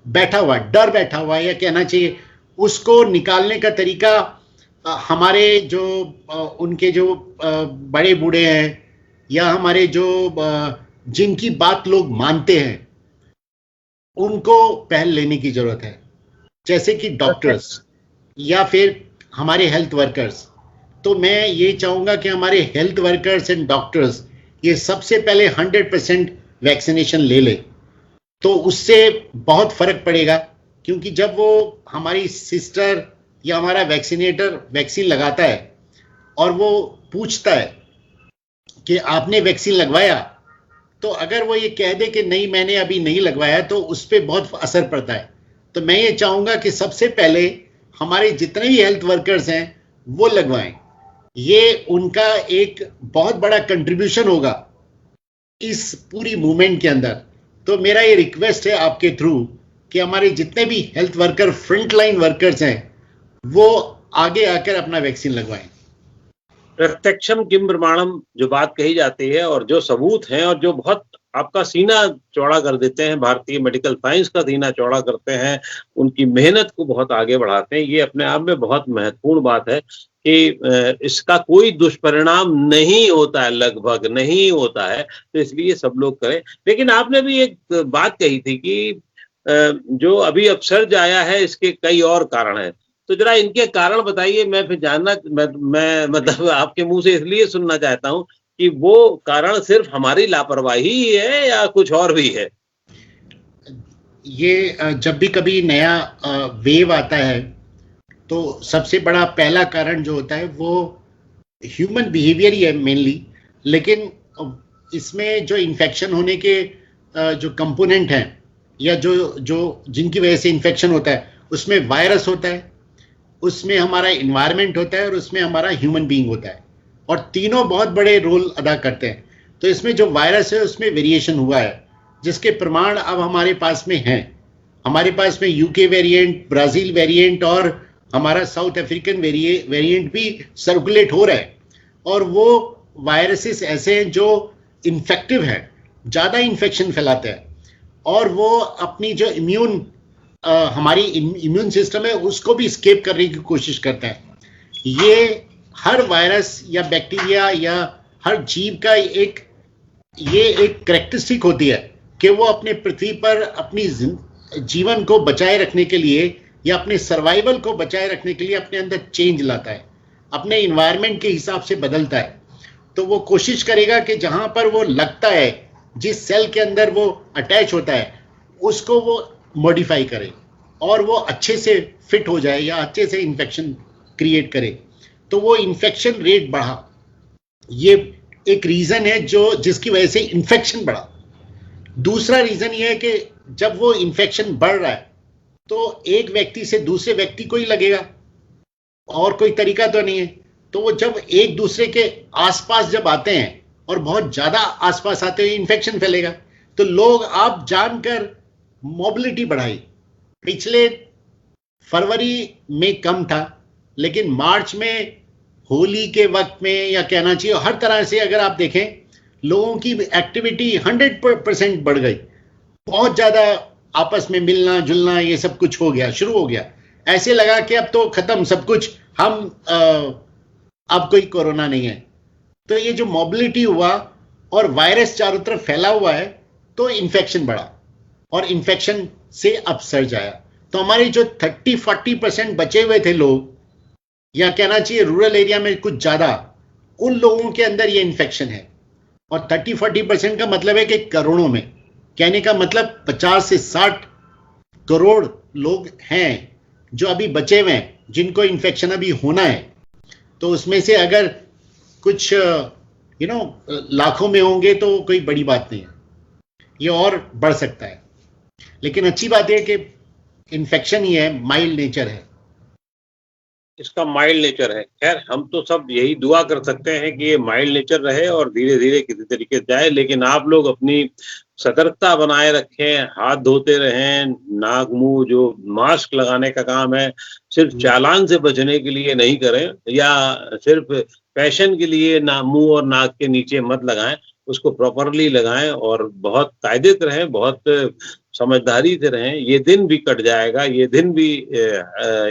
बैठा हुआ, डर बैठा हुआ, या कहना चाहिए उसको निकालने का तरीका हमारे जो उनके जो बड़े बूढ़े हैं या हमारे जो जिनकी बात लोग मानते हैं उनको पहल लेने की जरूरत है, जैसे कि डॉक्टर्स या फिर हमारे हेल्थ वर्कर्स। तो मैं ये चाहूँगा कि हमारे हेल्थ वर्कर्स एंड डॉक्टर्स ये सबसे पहले 100% वैक्सीनेशन ले ले, तो उससे बहुत फर्क पड़ेगा। क्योंकि जब वो हमारी सिस्टर या हमारा वैक्सीनेटर वैक्सीन लगाता है और वो पूछता है कि आपने वैक्सीन लगवाया, तो अगर वो ये कह दे कि नहीं मैंने अभी नहीं लगवाया, तो उस पर बहुत असर पड़ता है। तो मैं ये चाहूँगा कि सबसे पहले हमारे जितने भी हेल्थ वर्कर्स हैं वो लगवाएं। ये उनका एक बहुत बड़ा कंट्रीब्यूशन होगा इस पूरी मूवमेंट के अंदर। तो मेरा ये रिक्वेस्ट है आपके थ्रू कि हमारे जितने भी health worker, front line workers हैं, वो आगे आकर अपना वैक्सीन लगवाएं। प्रत्यक्षम किम प्रमाणम जो बात कही जाती है और जो सबूत हैं और जो बहुत आपका सीना चौड़ा कर देते हैं, भारतीय मेडिकल साइंस का सीना चौड़ा करते हैं, उनकी मेहनत को बहुत आगे बढ़ाते हैं, ये अपने आप में बहुत महत्वपूर्ण बात है कि इसका कोई दुष्परिणाम नहीं होता है, लगभग नहीं होता है। तो इसलिए सब लोग करें। लेकिन आपने भी एक बात कही थी कि जो अभी अपसर्ज आया है इसके कई और कारण हैं, तो जरा इनके कारण बताइए। मैं फिर जानना मैं मतलब आपके मुंह से इसलिए सुनना चाहता हूं कि वो कारण सिर्फ हमारी लापरवाही ही है या कुछ और भी है। ये जब भी कभी नया वेव आता है तो सबसे बड़ा पहला कारण जो होता है वो ह्यूमन बिहेवियर ही है मेनली। लेकिन इसमें जो इन्फेक्शन होने के जो कंपोनेंट हैं या जो जिनकी वजह से इन्फेक्शन होता है, उसमें वायरस होता है, उसमें हमारा इन्वायरमेंट होता है और उसमें हमारा ह्यूमन बीइंग होता है, और तीनों बहुत बड़े रोल अदा करते हैं। तो इसमें जो वायरस है उसमें वेरिएशन हुआ है, जिसके प्रमाण अब हमारे पास में हैं। हमारे पास में यूके वेरिएंट, ब्राज़ील वेरिएंट और हमारा साउथ अफ्रीकन वेरिएंट भी सर्कुलेट हो रहा है। और वो वायरसेस ऐसे हैं जो इन्फेक्टिव हैं, ज़्यादा इन्फेक्शन फैलाते हैं, और वो अपनी जो हमारी इम्यून सिस्टम है उसको भी स्केप करने की कोशिश करता है। ये हर वायरस या बैक्टीरिया या हर जीव का एक कैरेक्टरिस्टिक होती है कि वो अपने पृथ्वी पर अपनी जीवन को बचाए रखने के लिए या अपने सर्वाइवल को बचाए रखने के लिए अपने अंदर चेंज लाता है, अपने इन्वायरमेंट के हिसाब से बदलता है। तो वो कोशिश करेगा कि जहाँ पर वो लगता है, जिस सेल के अंदर वो अटैच होता है, उसको वो मॉडिफाई करे और वो अच्छे से फिट हो जाए या अच्छे से इन्फेक्शन क्रिएट करे। तो वो इन्फेक्शन रेट बढ़ा, ये एक रीजन है जो जिसकी वजह से इन्फेक्शन बढ़ा। दूसरा रीजन ये है कि जब वो इन्फेक्शन बढ़ रहा है तो एक व्यक्ति से दूसरे व्यक्ति को ही लगेगा, और कोई तरीका तो नहीं है। तो वो जब एक दूसरे के आसपास जब आते हैं और बहुत ज्यादा आसपास आते हैं, इन्फेक्शन फैलेगा। तो लोग आप जानकर मोबिलिटी बढ़ाई। पिछले फरवरी में कम था, लेकिन मार्च में होली के वक्त में, या कहना चाहिए हर तरह से अगर आप देखें, लोगों की एक्टिविटी 100% बढ़ गई। बहुत ज्यादा आपस में मिलना जुलना ये सब कुछ हो गया, शुरू हो गया। ऐसे लगा कि अब तो खत्म सब कुछ, हम अब कोई कोरोना नहीं है। तो ये जो मोबिलिटी हुआ और वायरस चारों तरफ फैला हुआ है, तो इन्फेक्शन बढ़ा और इन्फेक्शन से अपसर्ज आया। तो हमारे जो 30-40% बचे हुए थे लोग, या कहना चाहिए रूरल एरिया में कुछ ज्यादा, उन लोगों के अंदर ये इन्फेक्शन है। और 30-40% का मतलब है कि करोड़ों में, कहने का मतलब 50 से 60 करोड़ लोग हैं जो अभी बचे हुए हैं, जिनको इन्फेक्शन अभी होना है। तो उसमें से अगर कुछ लाखों में होंगे तो कोई बड़ी बात नहीं है, ये और बढ़ सकता है। लेकिन अच्छी बात है कि इन्फेक्शन ही है, माइल्ड नेचर है। इसका माइल्ड नेचर है। खैर, हम तो सब यही दुआ कर सकते हैं कि ये माइल्ड नेचर रहे और धीरे धीरे किसी तरीके से जाए। लेकिन आप लोग अपनी सतर्कता बनाए रखें, हाथ धोते रहें, नाक मुंह जो मास्क लगाने का काम है सिर्फ चालान से बचने के लिए नहीं करें, या सिर्फ फैशन के लिए ना मुंह और नाक के नीचे मत लगाएं, उसको प्रॉपरली लगाएं और बहुत कायदे से रहें, बहुत समझदारी से रहें। ये दिन भी कट जाएगा, ये दिन भी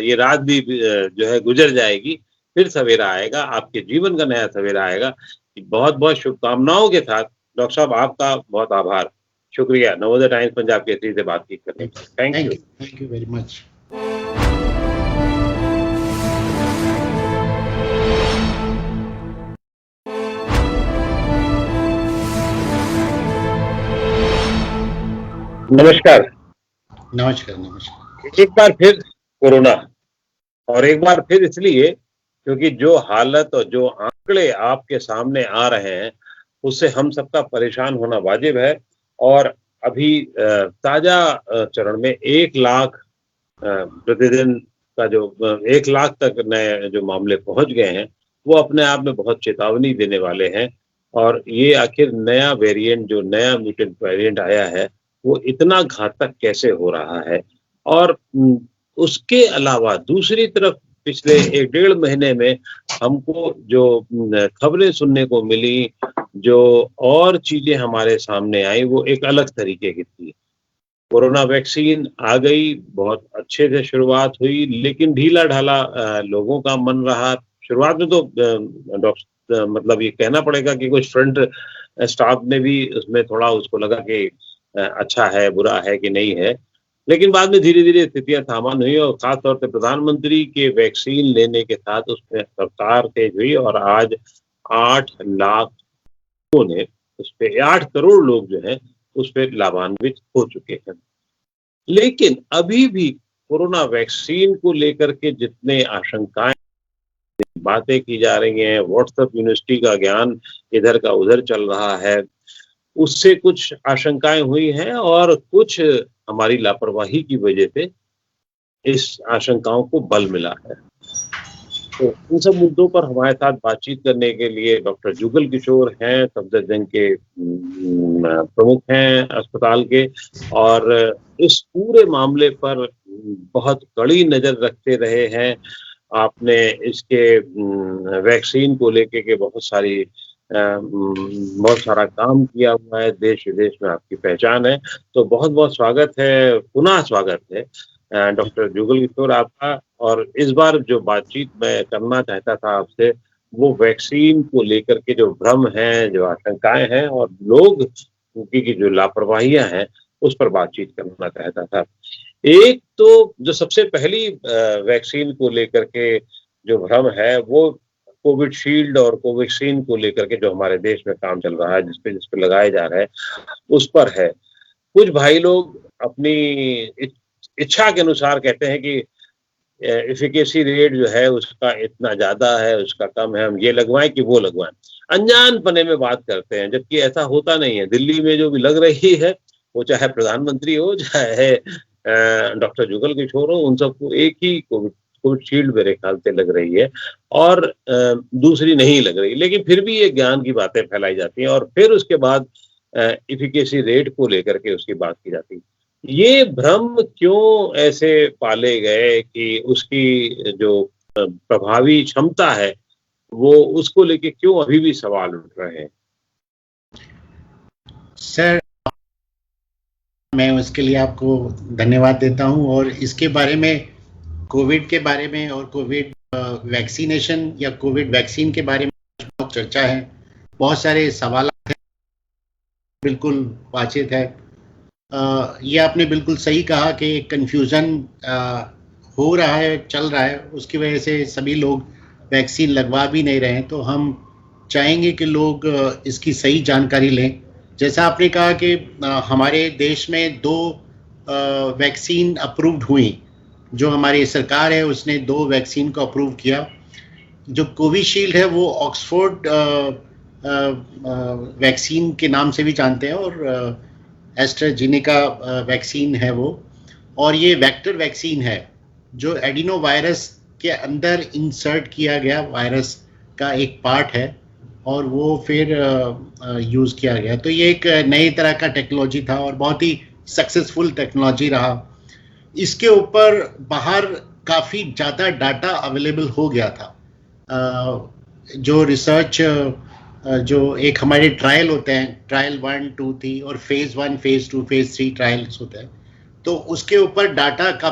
ये रात भी जो है गुजर जाएगी, फिर सवेरा आएगा, आपके जीवन का नया सवेरा आएगा। बहुत बहुत शुभकामनाओं के साथ डॉक्टर साहब, आपका बहुत आभार, शुक्रिया नवोदय टाइम्स पंजाब केसरी से बातचीत करने के लिए। Thank you very much. नमस्कार। नमस्कार। नमस्कार। एक बार फिर कोरोना, और एक बार फिर इसलिए क्योंकि जो हालत और जो आंकड़े आपके सामने आ रहे हैं, उससे हम सबका परेशान होना वाजिब है। और अभी ताजा चरण में 1 लाख प्रतिदिन का जो 1 लाख तक नए जो मामले पहुंच गए हैं, वो अपने आप में बहुत चेतावनी देने वाले हैं। और ये आखिर नया वेरिएंट, जो नया म्यूटेंट वेरिएंट आया है, वो इतना घातक कैसे हो रहा है। और उसके अलावा दूसरी तरफ पिछले 1 डेढ़ महीने में हमको जो खबरें सुनने को मिली, जो और चीजें हमारे सामने आई, वो एक अलग तरीके की थी। कोरोना वैक्सीन आ गई, बहुत अच्छे से शुरुआत हुई, लेकिन ढीला-ढाला लोगों का मन रहा। शुरुआत में तो मतलब ये कहना पड़ेगा कि कुछ फ्रंट स्टाफ ने भी उसमें थोड़ा उसको लगा कि अच्छा है, बुरा है कि नहीं है। लेकिन बाद में धीरे-धीरे स्थितियाँ सामान्य हुई और खास तौर पे प्रधानमंत्री के वैक्सीन लेने के साथ उसमें रफ्तार तेज हुई और आज 8 लाख लोगों ने उसपे 8 करोड़ लोग जो हैं, उसपे लाभान्वित हो चुके हैं। लेकिन अभी भी कोरोना वैक्सीन को लेकर के जितने आशंकाएँ, बातें की जा रही हैं, व्हाट्सएप यूनिवर्सिटी का ज्ञान इधर का उधर चल रहा है, उससे कुछ आशंकाएँ हुई हैं और कुछ हमारी लापरवाही की वजह से इस आशंकाओं को बल मिला है। तो इन सब मुद्दों पर हमारे साथ बातचीत करने के लिए डॉक्टर जुगल किशोर हैं, सफदरजंग के प्रमुख हैं अस्पताल के, और इस पूरे मामले पर बहुत कड़ी नज़र रखते रहे हैं। आपने इसके वैक्सीन को लेके के बहुत सारा काम किया हुआ है, देश-विदेश में आपकी पहचान है। तो बहुत-बहुत स्वागत है, पुनः स्वागत है डॉक्टर जुगल किशोर आपका। और इस बार जो बातचीत मैं करना चाहता था आपसे, वो वैक्सीन को लेकर के जो भ्रम हैं, जो आशंकाएँ हैं और लोग की जो लापरवाहियाँ हैं, उस पर बातचीत करना चाहता था। एक तो जो सबसे पहली वैक्सीन को लेकर के जो भ्रम है, वो कोविशील्ड और कोवैक्सीन को लेकर के जो हमारे देश में काम चल रहा है, जिसपे लगाए जा रहे हैं, उस पर है। कुछ भाई लोग अपनी इच्छा के अनुसार कहते हैं कि एफिकेसी रेट जो है उसका इतना ज़्यादा है, उसका कम है, हम ये लगवाएँ कि वो लगवाएँ। अनजानपने में बात करते हैं, जबकि ऐसा होता नहीं है। दिल्ली में जो भी लग रही है, वो चाहे प्रधानमंत्री हो, चाहे डॉक्टर जुगल किशोर हो, उन सबको एक ही कोविशील्ड मेरे ख्याल से लग रही है और दूसरी नहीं लग रही। लेकिन फिर भी ये ज्ञान की बातें फैलाई जाती हैं और फिर उसके बाद एफिकेसी रेट को लेकर के उसकी बात की जाती है। ये भ्रम क्यों ऐसे पाले गए कि उसकी जो प्रभावी क्षमता है, वो उसको लेके क्यों अभी भी सवाल उठ रहे हैं? सर, मैं उसके लिए आपको धन्यवाद देता हूं और इसके बारे में, कोविड के बारे में और कोविड वैक्सीनेशन या कोविड वैक्सीन के बारे में बहुत चर्चा है, बहुत सारे सवाल हैं, बिल्कुल वाजिब है। ये आपने बिल्कुल सही कहा कि कन्फ्यूज़न हो रहा है, चल रहा है, उसकी वजह से सभी लोग वैक्सीन लगवा भी नहीं रहे हैं। तो हम चाहेंगे कि लोग इसकी सही जानकारी लें। जैसा आपने कहा कि हमारे देश में 2 वैक्सीन अप्रूव्ड हुई। जो हमारी सरकार है उसने 2 वैक्सीन को अप्रूव किया। जो कोविशील्ड है वो ऑक्सफोर्ड वैक्सीन के नाम से भी जानते हैं और एस्ट्राजेनेका वैक्सीन है वो, और ये वेक्टर वैक्सीन है जो एडिनो वायरस के अंदर इंसर्ट किया गया वायरस का एक पार्ट है और वो फिर यूज़ किया गया। तो ये एक नई तरह का टेक्नोलॉजी था और बहुत ही सक्सेसफुल टेक्नोलॉजी रहा। इसके ऊपर बाहर काफ़ी ज़्यादा डाटा अवेलेबल हो गया था। जो रिसर्च जो एक हमारे ट्रायल होते हैं, ट्रायल 1, 2, 3 और फेज़ 1, फेज़ 2, फेज़ 3 ट्रायल्स होते हैं, तो उसके ऊपर डाटा का